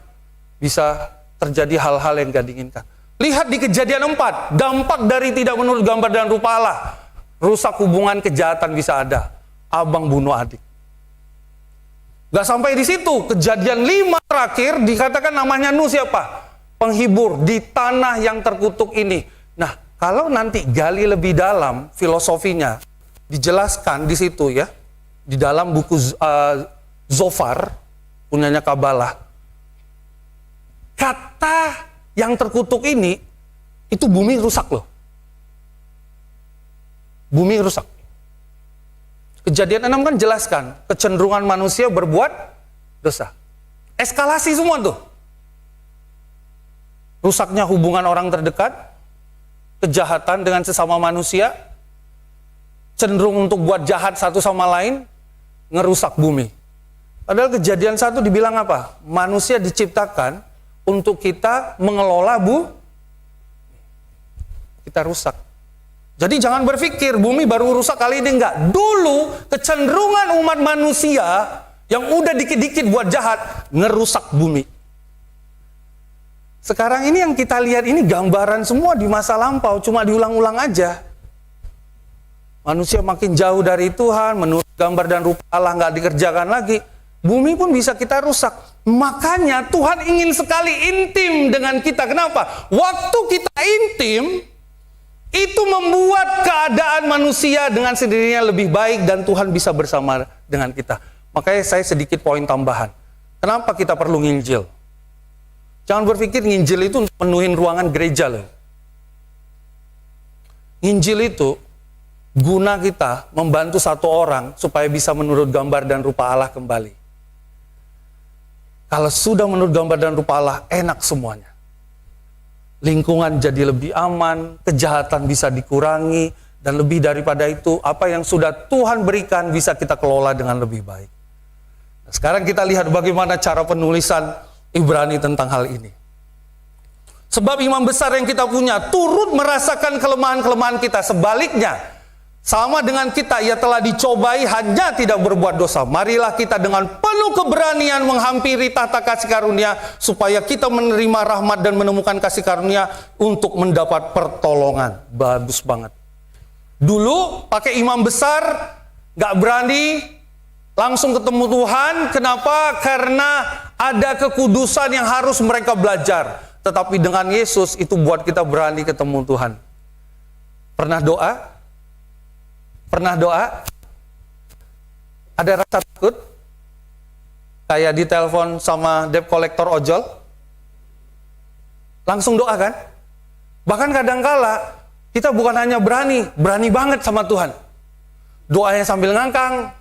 bisa terjadi hal-hal yang gak diinginkan. Lihat di Kejadian 4, dampak dari tidak menurut gambar dan rupa Allah. Rusak hubungan, kejahatan bisa ada. Abang bunuh adik. Gak sampai di situ, Kejadian 5 terakhir dikatakan namanya Nuh siapa? Penghibur di tanah yang terkutuk ini. Nah, kalau nanti gali lebih dalam filosofinya, dijelaskan di situ ya, di dalam buku Zofar, punyanya Kabalah. Kata yang terkutuk ini, itu bumi rusak loh. Bumi rusak. Kejadian 6 kan jelaskan, kecenderungan manusia berbuat dosa. Eskalasi semua tuh. Rusaknya hubungan orang terdekat, kejahatan dengan sesama manusia, cenderung untuk buat jahat satu sama lain, ngerusak bumi. Padahal Kejadian 1 dibilang apa? Manusia diciptakan untuk kita mengelola kita rusak. Jadi jangan berpikir bumi baru rusak kali ini, enggak. Dulu kecenderungan umat manusia yang udah dikit-dikit buat jahat, ngerusak bumi. Sekarang ini yang kita lihat ini gambaran semua di masa lampau, cuma diulang-ulang aja. Manusia makin jauh dari Tuhan, menurut gambar dan rupa Allah nggak dikerjakan lagi. Bumi pun bisa kita rusak. Makanya Tuhan ingin sekali intim dengan kita. Kenapa? Waktu kita intim, itu membuat keadaan manusia dengan sendirinya lebih baik dan Tuhan bisa bersama dengan kita. Makanya saya sedikit poin tambahan. Kenapa kita perlu nginjil? Jangan berpikir nginjil itu untuk penuhin ruangan gereja loh. Nginjil itu guna kita membantu satu orang supaya bisa menurut gambar dan rupa Allah kembali. Kalau sudah menurut gambar dan rupa Allah, enak semuanya. Lingkungan jadi lebih aman, kejahatan bisa dikurangi, dan lebih daripada itu, apa yang sudah Tuhan berikan bisa kita kelola dengan lebih baik. Nah, sekarang kita lihat bagaimana cara penulisan Ibrani tentang hal ini. Sebab imam besar yang kita punya turut merasakan kelemahan-kelemahan kita. Sebaliknya, sama dengan kita, ia telah dicobai hanya tidak berbuat dosa. Marilah kita dengan penuh keberanian menghampiri tahta kasih karunia, supaya kita menerima rahmat dan menemukan kasih karunia untuk mendapat pertolongan. Bagus banget. Dulu pakai imam besar, gak berani langsung ketemu Tuhan. Kenapa? Karena ada kekudusan yang harus mereka belajar. Tetapi dengan Yesus itu buat kita berani ketemu Tuhan. Pernah doa? Pernah doa? Ada rasa takut? Kayak ditelepon sama debt collector ojol? Langsung doa kan? Bahkan kadangkala kita bukan hanya berani banget sama Tuhan. Doanya sambil ngangkang,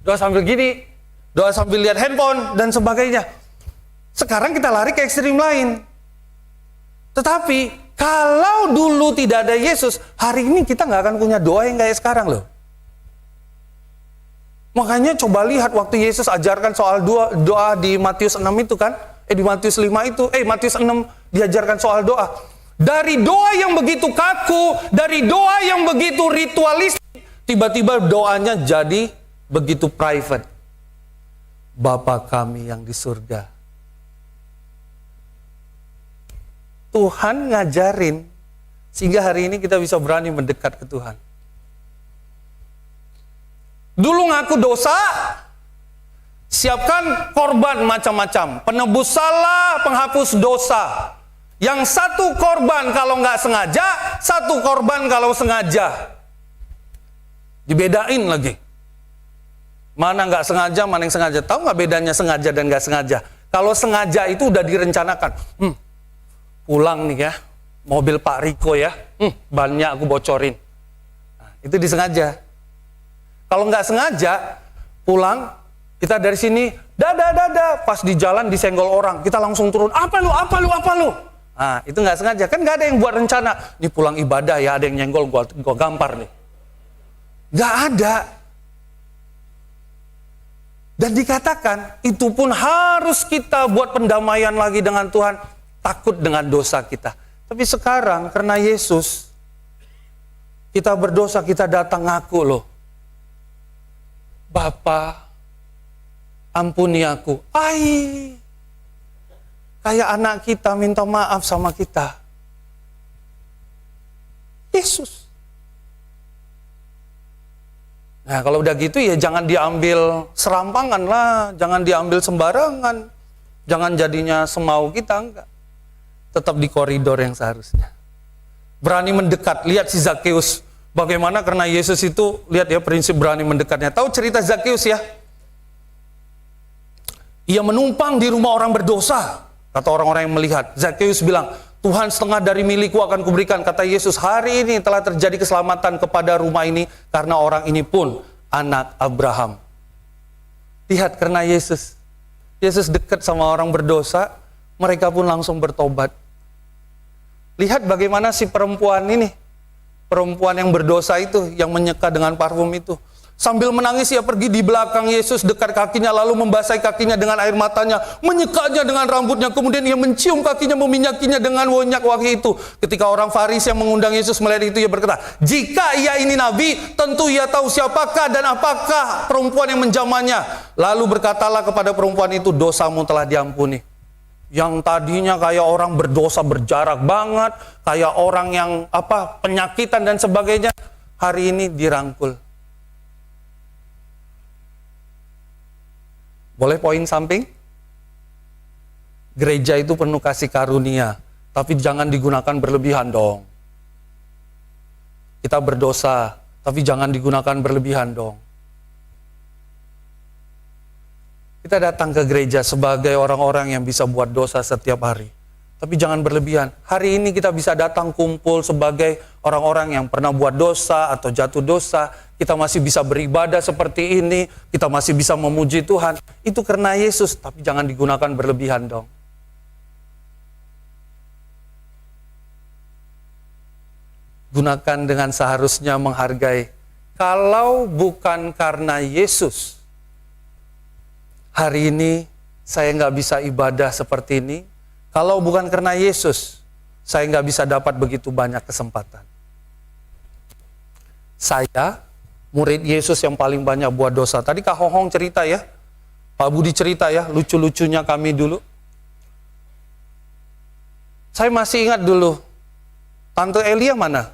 doa sambil gini, doa sambil lihat handphone, dan sebagainya. Sekarang kita lari ke ekstrim lain. Tetapi kalau dulu tidak ada Yesus, hari ini kita nggak akan punya doa yang kayak sekarang loh. Makanya coba lihat waktu Yesus ajarkan soal doa di Matius 6 itu kan, di Matius 5 itu, Matius 6 diajarkan soal doa. Dari doa yang begitu kaku, dari doa yang begitu ritualistik, tiba-tiba doanya jadi begitu private. Bapa kami yang di surga. Tuhan ngajarin sehingga hari ini kita bisa berani mendekat ke Tuhan. Dulu ngaku dosa, siapkan korban macam-macam, penebus salah, penghapus dosa. Yang satu korban kalau nggak sengaja, satu korban kalau sengaja. Dibedain lagi. Mana nggak sengaja, mana yang sengaja. Tahu nggak bedanya sengaja dan nggak sengaja? Kalau sengaja itu udah direncanakan. Pulang nih ya, mobil Pak Riko ya, bannya aku bocorin. Nah, itu disengaja. Kalau nggak sengaja, pulang, kita dari sini, dadah, pas di jalan disenggol orang, kita langsung turun, apa lu? Nah, itu nggak sengaja, kan nggak ada yang buat rencana. Nih pulang ibadah ya, ada yang nyenggol, gua gampar nih. Nggak ada. Dan dikatakan, itu pun harus kita buat pendamaian lagi dengan Tuhan, takut dengan dosa kita. Tapi sekarang, karena Yesus, kita berdosa, kita datang ngaku loh. Bapa, ampuni aku. Kayak anak kita minta maaf sama kita. Yesus. Nah, kalau udah gitu ya jangan diambil serampangan lah, jangan diambil sembarangan. Jangan jadinya semau kita, enggak. Tetap di koridor yang seharusnya. Berani mendekat, lihat si Zakheus. Bagaimana karena Yesus itu, lihat ya prinsip berani mendekatnya. Tahu cerita Zakheus ya? Ia menumpang di rumah orang berdosa, kata orang-orang yang melihat. Zakheus bilang, Tuhan, setengah dari milikku akan kuberikan. Kata Yesus, hari ini telah terjadi keselamatan kepada rumah ini, karena orang ini pun anak Abraham. Lihat, karena Yesus dekat sama orang berdosa, mereka pun langsung bertobat. Lihat bagaimana si perempuan ini, perempuan yang berdosa itu, yang menyeka dengan parfum itu. Sambil menangis ia pergi di belakang Yesus, dekat kakinya, lalu membasahi kakinya dengan air matanya, menyekanya dengan rambutnya, kemudian ia mencium kakinya, meminyakinya dengan minyak wangi itu. Ketika orang Farisi yang mengundang Yesus melihat itu, ia berkata, jika ia ini nabi, tentu ia tahu siapakah dan apakah perempuan yang menjamahnya. Lalu berkatalah kepada perempuan itu, dosamu telah diampuni. Yang tadinya kayak orang berdosa berjarak banget, kayak orang yang penyakitan dan sebagainya, hari ini dirangkul. Boleh poin samping? Gereja itu penuh kasih karunia, tapi jangan digunakan berlebihan dong. Kita berdosa, tapi jangan digunakan berlebihan dong. Kita datang ke gereja sebagai orang-orang yang bisa buat dosa setiap hari. Tapi jangan berlebihan. Hari ini kita bisa datang kumpul sebagai orang-orang yang pernah buat dosa atau jatuh dosa. Kita masih bisa beribadah seperti ini. Kita masih bisa memuji Tuhan. Itu karena Yesus, tapi jangan digunakan berlebihan dong. Gunakan dengan seharusnya menghargai. Kalau bukan karena Yesus, hari ini saya nggak bisa ibadah seperti ini. Kalau bukan karena Yesus, saya nggak bisa dapat begitu banyak kesempatan. Saya, murid Yesus yang paling banyak buat dosa. Tadi Kak Hohong cerita ya, Pak Budi cerita ya, lucu-lucunya kami dulu. Saya masih ingat dulu, Tante Elia mana?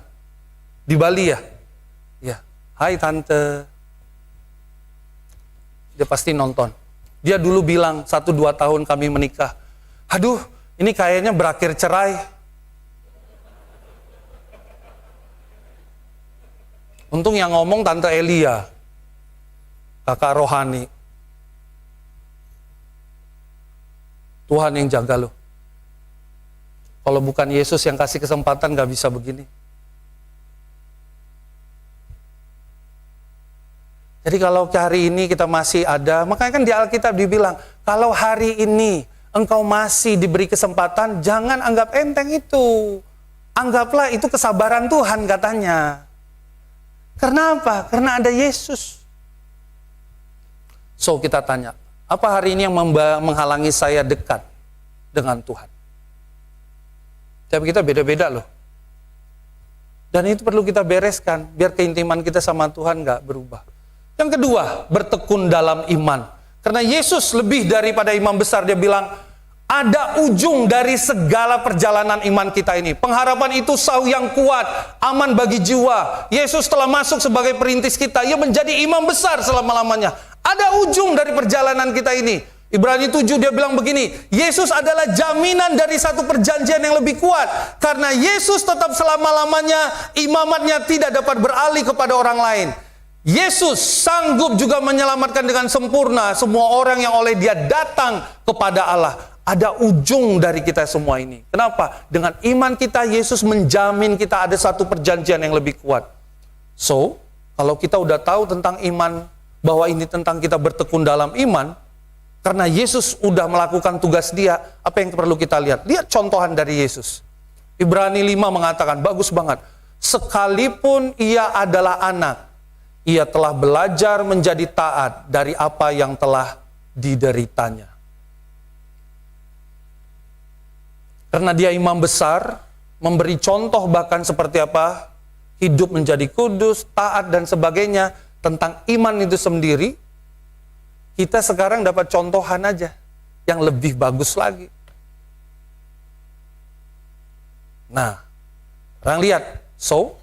Di Bali ya? Ya, hai Tante. Dia pasti nonton. Dia dulu bilang, 1-2 tahun kami menikah. Aduh, ini kayaknya berakhir cerai. Untung yang ngomong Tante Elia, kakak rohani. Tuhan yang jaga lo. Kalau bukan Yesus yang kasih kesempatan, gak bisa begini. Jadi kalau hari ini kita masih ada, makanya kan di Alkitab dibilang, kalau hari ini engkau masih diberi kesempatan, jangan anggap enteng itu. Anggaplah itu kesabaran Tuhan katanya. Karena apa? Karena ada Yesus. So kita tanya, apa hari ini yang menghalangi saya dekat dengan Tuhan? Tapi kita beda-beda loh. Dan itu perlu kita bereskan, biar keintiman kita sama Tuhan gak berubah. Yang kedua, bertekun dalam iman. Karena Yesus lebih daripada imam besar, dia bilang, ada ujung dari segala perjalanan iman kita ini. Pengharapan itu sauh yang kuat, aman bagi jiwa. Yesus telah masuk sebagai perintis kita. Ia menjadi imam besar selama-lamanya. Ada ujung dari perjalanan kita ini. Ibrani 7 dia bilang begini, Yesus adalah jaminan dari satu perjanjian yang lebih kuat. Karena Yesus tetap selama-lamanya, imamatnya tidak dapat beralih kepada orang lain. Yesus sanggup juga menyelamatkan dengan sempurna semua orang yang oleh Dia datang kepada Allah. Ada ujung dari kita semua ini. Kenapa? Dengan iman kita, Yesus menjamin kita ada satu perjanjian yang lebih kuat. So, kalau kita udah tahu tentang iman, bahwa ini tentang kita bertekun dalam iman, karena Yesus udah melakukan tugas Dia, apa yang perlu kita lihat? Lihat contohan dari Yesus. Ibrani 5 mengatakan, bagus banget. Sekalipun Ia adalah anak, Ia telah belajar menjadi taat dari apa yang telah dideritanya. Karena Dia imam besar, memberi contoh bahkan seperti apa, hidup menjadi kudus, taat dan sebagainya, tentang iman itu sendiri, kita sekarang dapat contohan aja, yang lebih bagus lagi. Nah, orang lihat, so,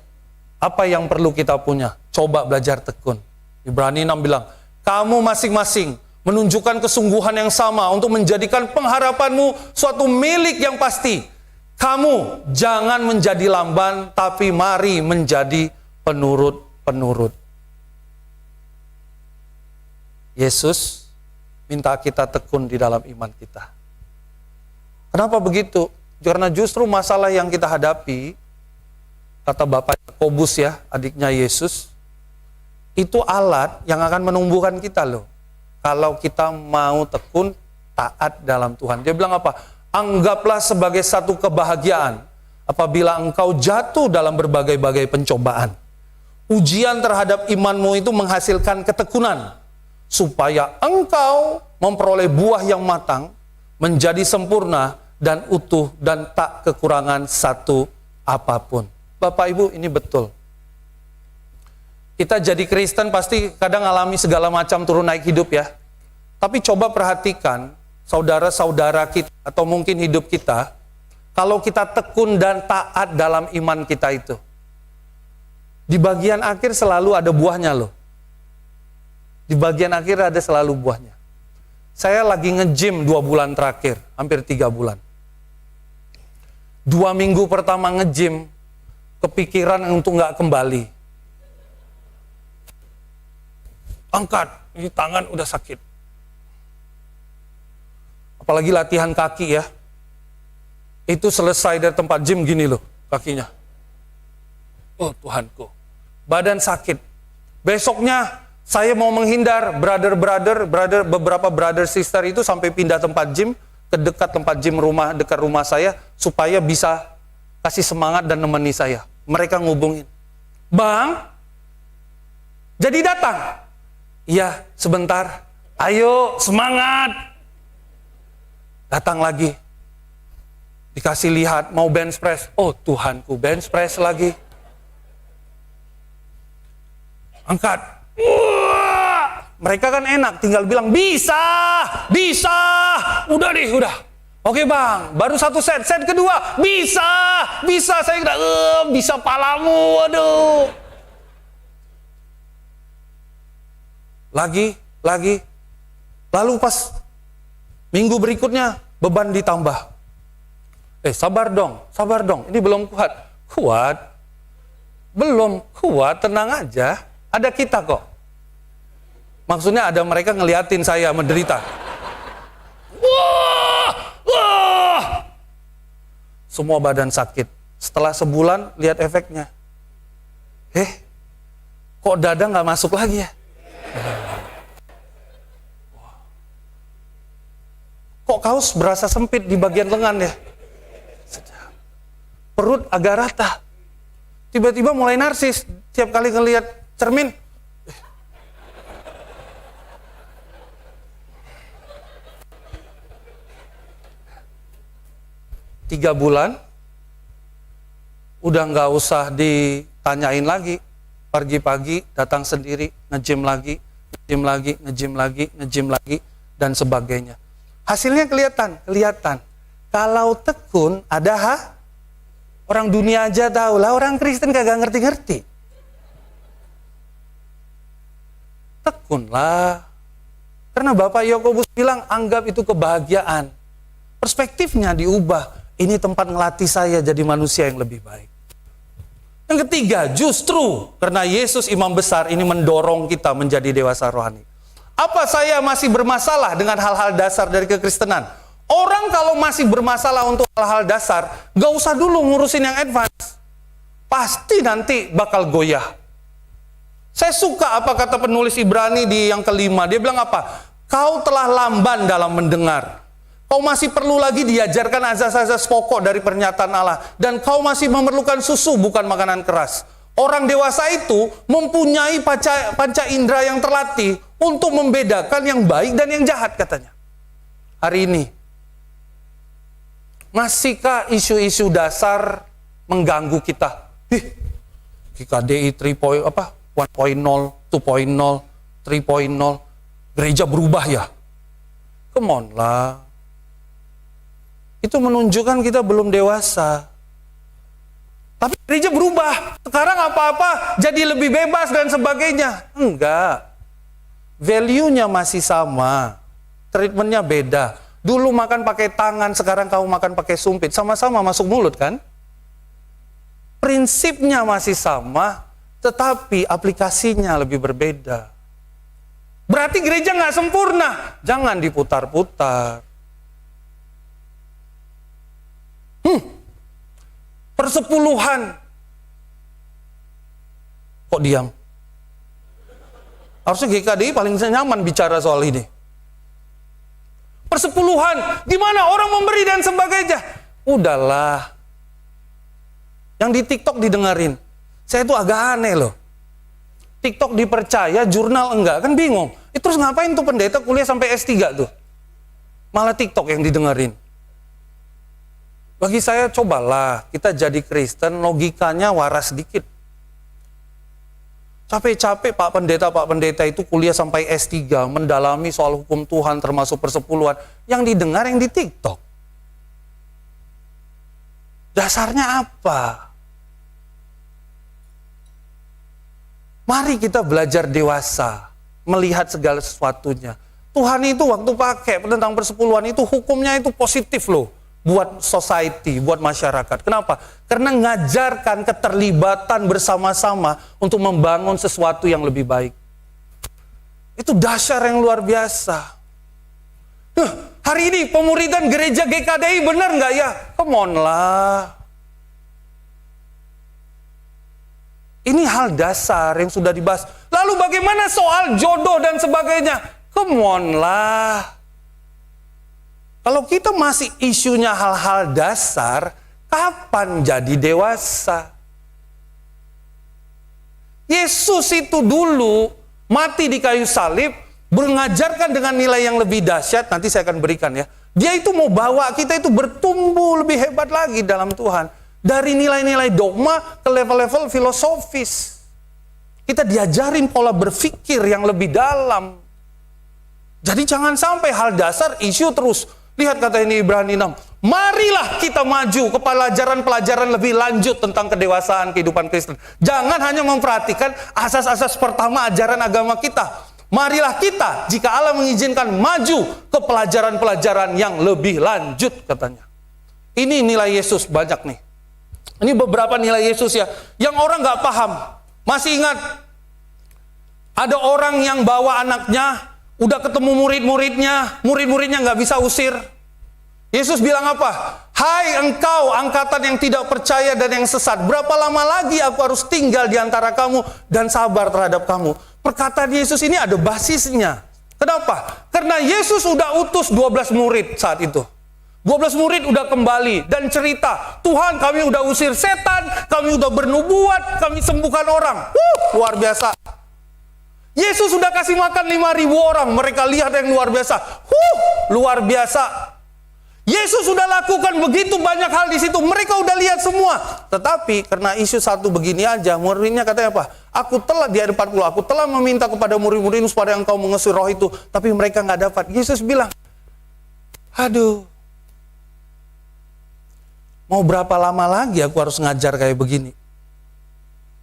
apa yang perlu kita punya? Coba belajar tekun. Ibrani 6 bilang, kamu masing-masing menunjukkan kesungguhan yang sama untuk menjadikan pengharapanmu suatu milik yang pasti. Kamu jangan menjadi lamban, tapi mari menjadi penurut-penurut. Yesus minta kita tekun di dalam iman kita. Kenapa begitu? Karena justru masalah yang kita hadapi, kata Bapak Yakobus ya, adiknya Yesus, itu alat yang akan menumbuhkan kita loh. Kalau kita mau tekun, taat dalam Tuhan. Dia bilang apa? Anggaplah sebagai satu kebahagiaan apabila engkau jatuh dalam berbagai-bagai pencobaan. Ujian terhadap imanmu itu menghasilkan ketekunan, supaya engkau memperoleh buah yang matang, menjadi sempurna dan utuh dan tak kekurangan satu apapun. Bapak Ibu, ini betul. Kita jadi Kristen pasti kadang alami segala macam turun naik hidup ya. Tapi coba perhatikan saudara-saudara kita atau mungkin hidup kita, kalau kita tekun dan taat dalam iman kita itu, di bagian akhir selalu ada buahnya loh. Di bagian akhir ada selalu buahnya. Saya lagi nge-gym 2 bulan terakhir, hampir 3 bulan. 2 minggu pertama nge-gym, kepikiran untuk nggak kembali. Angkat, ini tangan udah sakit. Apalagi latihan kaki ya. Itu selesai dari tempat gym gini loh, kakinya. Oh Tuhanku, badan sakit. Besoknya saya mau menghindar, beberapa brother sister itu sampai pindah tempat gym ke dekat tempat gym dekat rumah saya supaya bisa kasih semangat dan nemeni saya. Mereka ngubungin, Bang, jadi datang? Iya, sebentar. Ayo, semangat. Datang lagi. Dikasih lihat, mau bench press. Oh Tuhanku, bench press lagi. Angkat. Mereka kan enak, tinggal bilang, bisa. Udah deh, udah. Oke Bang, baru 1 set. Set kedua, bisa. Saya kira, bisa palamu, waduh. Lagi. Lalu pas minggu berikutnya, beban ditambah. Sabar dong. Ini belum kuat. Belum kuat, tenang aja. Ada kita kok. Maksudnya ada mereka ngeliatin saya menderita. Wah. Semua badan sakit. Setelah sebulan, lihat efeknya. Kok dada nggak masuk lagi ya? Kok kaos berasa sempit di bagian lengan ya? Perut agak rata. Tiba-tiba mulai narsis. Tiap kali ngelihat cermin. 3 bulan, udah nggak usah ditanyain lagi. Pagi-pagi datang sendiri, nge-gym lagi, dan sebagainya. Hasilnya kelihatan. Kalau tekun, ada orang dunia aja tahu lah, orang Kristen kagak ngerti-ngerti. Tekunlah. Karena Bapak Yakobus bilang, anggap itu kebahagiaan. Perspektifnya diubah. Ini tempat ngelatih saya jadi manusia yang lebih baik. Yang ketiga, justru karena Yesus imam besar ini mendorong kita menjadi dewasa rohani. Apa saya masih bermasalah dengan hal-hal dasar dari kekristenan? Orang kalau masih bermasalah untuk hal-hal dasar, gak usah dulu ngurusin yang advance. Pasti nanti bakal goyah. Saya suka apa kata penulis Ibrani di yang kelima. Dia bilang apa? Kau telah lamban dalam mendengar. Kau masih perlu lagi diajarkan azas-azas pokok dari pernyataan Allah. Dan kau masih memerlukan susu, bukan makanan keras. Orang dewasa itu mempunyai panca indera yang terlatih untuk membedakan yang baik dan yang jahat, katanya. Hari ini, masihkah isu-isu dasar mengganggu kita? GKDI 1.0, 2.0, 3.0, gereja berubah ya? Come on lah. Itu menunjukkan kita belum dewasa. Tapi gereja berubah. Sekarang apa-apa jadi lebih bebas dan sebagainya. Enggak. Value-nya masih sama. Treatment-nya beda. Dulu makan pakai tangan, sekarang kamu makan pakai sumpit. Sama-sama masuk mulut kan? Prinsipnya masih sama, tetapi aplikasinya lebih berbeda. Berarti gereja nggak sempurna. Jangan diputar-putar. Persepuluhan. Kok diam? Harusnya GKDI paling nyaman bicara soal ini. Persepuluhan, gimana orang memberi dan sebagainya. Udahlah. Yang di TikTok didengerin. Saya itu agak aneh loh. TikTok dipercaya, jurnal enggak. Kan bingung. Terus ngapain tuh pendeta kuliah sampai S3 tuh? Malah TikTok yang didengerin. Bagi saya, cobalah kita jadi Kristen, logikanya waras sedikit. Capek-capek Pak Pendeta itu kuliah sampai S3, mendalami soal hukum Tuhan termasuk persepuluhan. Yang didengar yang di TikTok. Dasarnya apa? Mari kita belajar dewasa, melihat segala sesuatunya. Tuhan itu waktu pakai tentang persepuluhan itu, hukumnya itu positif loh. Buat society, buat masyarakat. Kenapa? Karena ngajarkan keterlibatan bersama-sama untuk membangun sesuatu yang lebih baik. Itu dasar yang luar biasa. Hari ini pemuridan gereja GKDI benar nggak ya? Come on lah. Ini hal dasar yang sudah dibahas. Lalu bagaimana soal jodoh dan sebagainya? Come on lah. Kalau kita masih isunya hal-hal dasar, kapan jadi dewasa? Yesus itu dulu mati di kayu salib, mengajarkan dengan nilai yang lebih dahsyat, nanti saya akan berikan ya. Dia itu mau bawa kita itu bertumbuh lebih hebat lagi dalam Tuhan. Dari nilai-nilai dogma ke level-level filosofis. Kita diajarin pola berpikir yang lebih dalam. Jadi jangan sampai hal dasar isu terus. Lihat kata ini Ibrani 6. Marilah kita maju ke pelajaran-pelajaran lebih lanjut tentang kedewasaan kehidupan Kristen. Jangan hanya memperhatikan asas-asas pertama ajaran agama kita. Marilah kita, jika Allah mengizinkan, maju ke pelajaran-pelajaran yang lebih lanjut, katanya. Ini nilai Yesus banyak nih. Ini beberapa nilai Yesus ya, yang orang nggak paham. Masih ingat, ada orang yang bawa anaknya, udah ketemu murid-muridnya nggak bisa usir. Yesus bilang apa? Hai engkau angkatan yang tidak percaya dan yang sesat, berapa lama lagi aku harus tinggal di antara kamu dan sabar terhadap kamu? Perkataan Yesus ini ada basisnya. Kenapa? Karena Yesus udah utus 12 murid saat itu. 12 murid udah kembali dan cerita, Tuhan kami udah usir setan, kami udah bernubuat, kami sembuhkan orang. Luar biasa. Yesus sudah kasih makan 5.000 orang, mereka lihat yang luar biasa. Luar biasa. Yesus sudah lakukan begitu banyak hal di situ, mereka udah lihat semua. Tetapi karena isu satu begini aja, muridnya katanya apa? Aku telah di ayat 40, aku telah meminta kepada murid-muridmu supaya engkau mengusir roh itu, tapi mereka nggak dapat. Yesus bilang, aduh, mau berapa lama lagi aku harus ngajar kayak begini?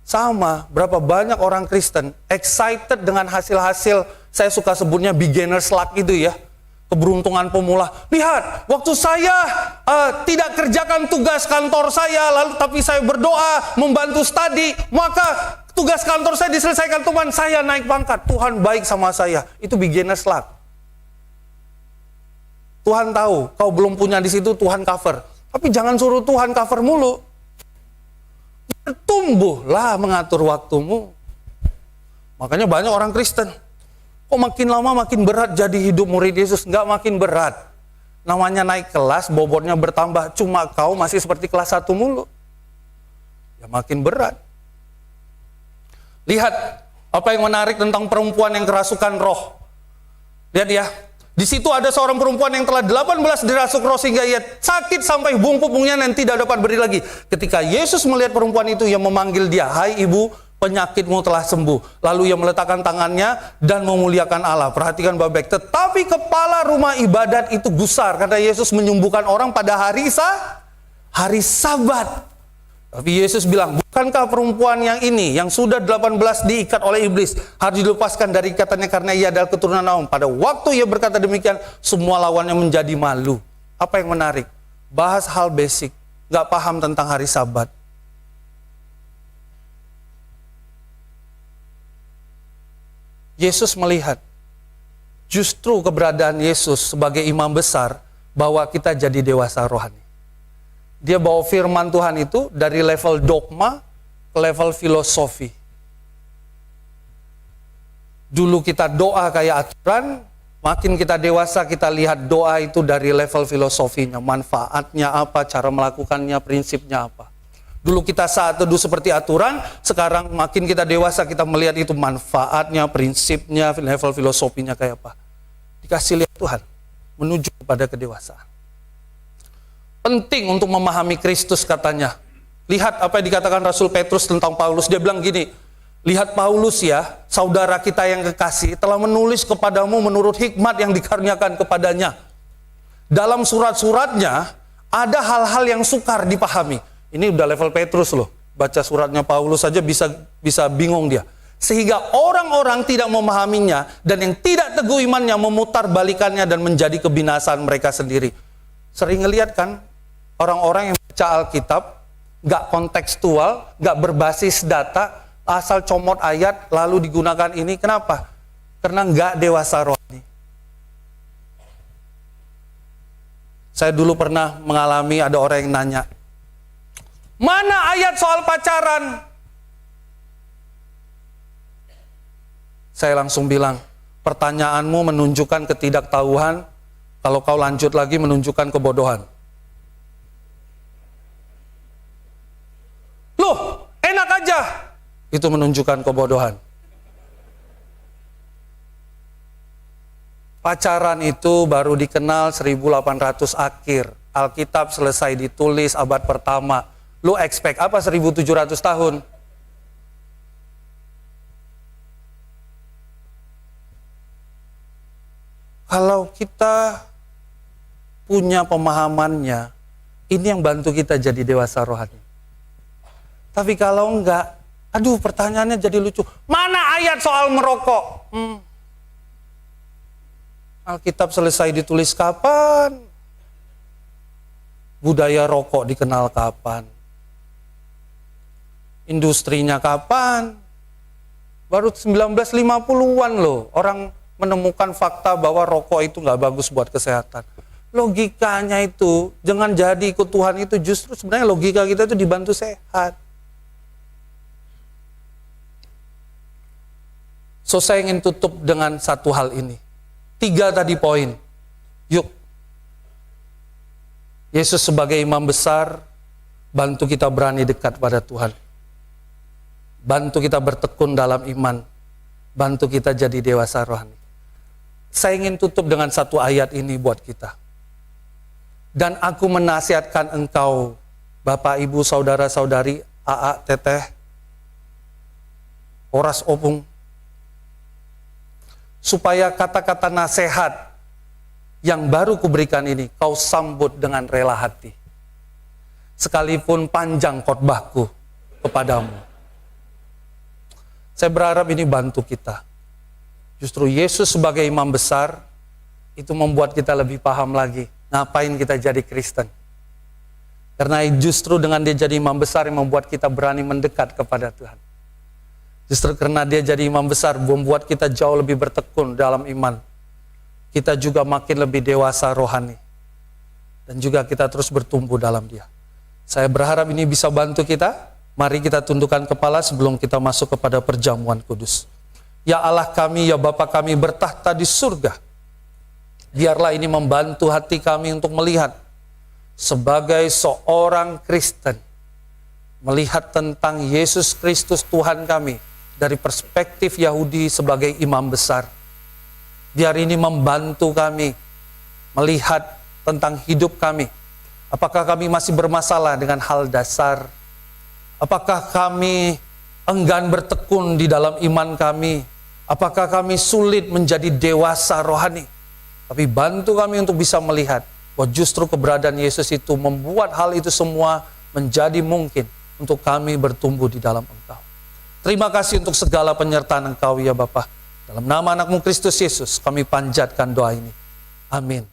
Sama, berapa banyak orang Kristen excited dengan hasil-hasil, saya suka sebutnya beginner's luck itu ya. keberuntungan pemula. Lihat, waktu saya tidak kerjakan tugas kantor saya, lalu tapi saya berdoa, membantu studi, maka tugas kantor saya diselesaikan Tuhan, saya naik pangkat. Tuhan baik sama saya. Itu beginner's luck. Tuhan tahu, kau belum punya di situ, Tuhan cover. Tapi jangan suruh Tuhan cover mulu. Bertumbuhlah mengatur waktumu. Makanya banyak orang Kristen, kok makin lama makin berat jadi hidup murid Yesus. Enggak makin berat. Namanya naik kelas, bobotnya bertambah. Cuma kau masih seperti kelas 1 mulu. Ya makin berat. Lihat apa yang menarik tentang perempuan yang kerasukan roh. Lihat ya, di situ ada seorang perempuan yang telah 18 dirasuk roh sehingga ia sakit sampai bungkuk-bungkuknya dan tidak dapat berdiri lagi. Ketika Yesus melihat perempuan itu, ia memanggil dia, "Hai ibu, penyakitmu telah sembuh." Lalu ia meletakkan tangannya dan memuliakan Allah. Perhatikan baik-baik. Tetapi kepala rumah ibadat itu gusar karena Yesus menyembuhkan orang pada hari Sabat. Tapi Yesus bilang, bukankah perempuan yang ini, yang sudah 18 diikat oleh iblis, harus dilepaskan dari ikatannya karena ia adalah keturunan Naum. Pada waktu ia berkata demikian, semua lawannya menjadi malu. Apa yang menarik? Bahas hal basic, gak paham tentang hari Sabat. Yesus melihat, justru keberadaan Yesus sebagai imam besar, bawa kita jadi dewasa rohani. Dia bawa firman Tuhan itu dari level dogma ke level filosofi. Dulu kita doa kayak aturan, makin kita dewasa kita lihat doa itu dari level filosofinya, manfaatnya apa, cara melakukannya, prinsipnya apa. Dulu kita saat teduh seperti aturan, sekarang makin kita dewasa kita melihat itu manfaatnya, prinsipnya, level filosofinya kayak apa. Dikasih lihat Tuhan, menuju kepada kedewasaan. Penting untuk memahami Kristus katanya. Lihat apa yang dikatakan Rasul Petrus tentang Paulus. Dia bilang gini, lihat Paulus ya, saudara kita yang kekasih, telah menulis kepadamu menurut hikmat yang dikaruniakan kepadanya. Dalam surat-suratnya, ada hal-hal yang sukar dipahami. Ini udah level Petrus loh. Baca suratnya Paulus saja bisa bingung dia. Sehingga orang-orang tidak memahaminya, dan yang tidak teguh imannya memutarbalikannya dan menjadi kebinasaan mereka sendiri. Sering ngeliat kan, orang-orang yang baca Alkitab, gak kontekstual, gak berbasis data, asal comot ayat, lalu digunakan ini. Kenapa? Karena gak dewasa rohani. Saya dulu pernah mengalami ada orang yang nanya, mana ayat soal pacaran? Saya langsung bilang, pertanyaanmu menunjukkan ketidaktahuan, kalau kau lanjut lagi menunjukkan kebodohan. Loh, enak aja. Itu menunjukkan kebodohan. Pacaran itu baru dikenal 1800 akhir. Alkitab selesai ditulis abad pertama. Lu expect apa 1700 tahun? Kalau kita punya pemahamannya, ini yang bantu kita jadi dewasa rohani. Tapi kalau enggak, aduh pertanyaannya jadi lucu. Mana ayat soal merokok? Alkitab selesai ditulis kapan? Budaya rokok dikenal kapan? Industrinya kapan? Baru 1950-an loh, orang menemukan fakta bahwa rokok itu nggak bagus buat kesehatan. Logikanya itu, jangan jadi ikut Tuhan itu, justru sebenarnya logika kita itu dibantu sehat. So saya ingin tutup dengan satu hal ini. 3 tadi poin. Yuk. Yesus sebagai imam besar, bantu kita berani dekat pada Tuhan. Bantu kita bertekun dalam iman. Bantu kita jadi dewasa rohani. Saya ingin tutup dengan satu ayat ini buat kita. Dan aku menasihatkan engkau, Bapak, Ibu, Saudara-saudari, AA, Teteh, Oras, Opung, supaya kata-kata nasihat yang baru kuberikan ini kau sambut dengan rela hati, sekalipun panjang khotbahku kepadamu. Saya berharap ini bantu kita. Justru Yesus sebagai imam besar, itu membuat kita lebih paham lagi ngapain kita jadi Kristen. Karena justru dengan dia jadi imam besar yang membuat kita berani mendekat kepada Tuhan. Justru karena dia jadi imam besar membuat kita jauh lebih bertekun dalam iman. Kita juga makin lebih dewasa rohani. Dan juga kita terus bertumbuh dalam dia. Saya berharap ini bisa bantu kita. Mari kita tundukkan kepala sebelum kita masuk kepada perjamuan kudus. Ya Allah kami, ya Bapa kami bertahta di surga. Biarlah ini membantu hati kami untuk melihat sebagai seorang Kristen. Melihat tentang Yesus Kristus Tuhan kami dari perspektif Yahudi sebagai imam besar. Biar ini membantu kami melihat tentang hidup kami. Apakah kami masih bermasalah dengan hal dasar? Apakah kami enggan bertekun di dalam iman kami? Apakah kami sulit menjadi dewasa rohani? Tapi bantu kami untuk bisa melihat bahwa justru keberadaan Yesus itu membuat hal itu semua menjadi mungkin untuk kami bertumbuh di dalam Engkau. Terima kasih untuk segala penyertaan Engkau ya Bapa. Dalam nama anakmu Kristus Yesus kami panjatkan doa ini. Amin.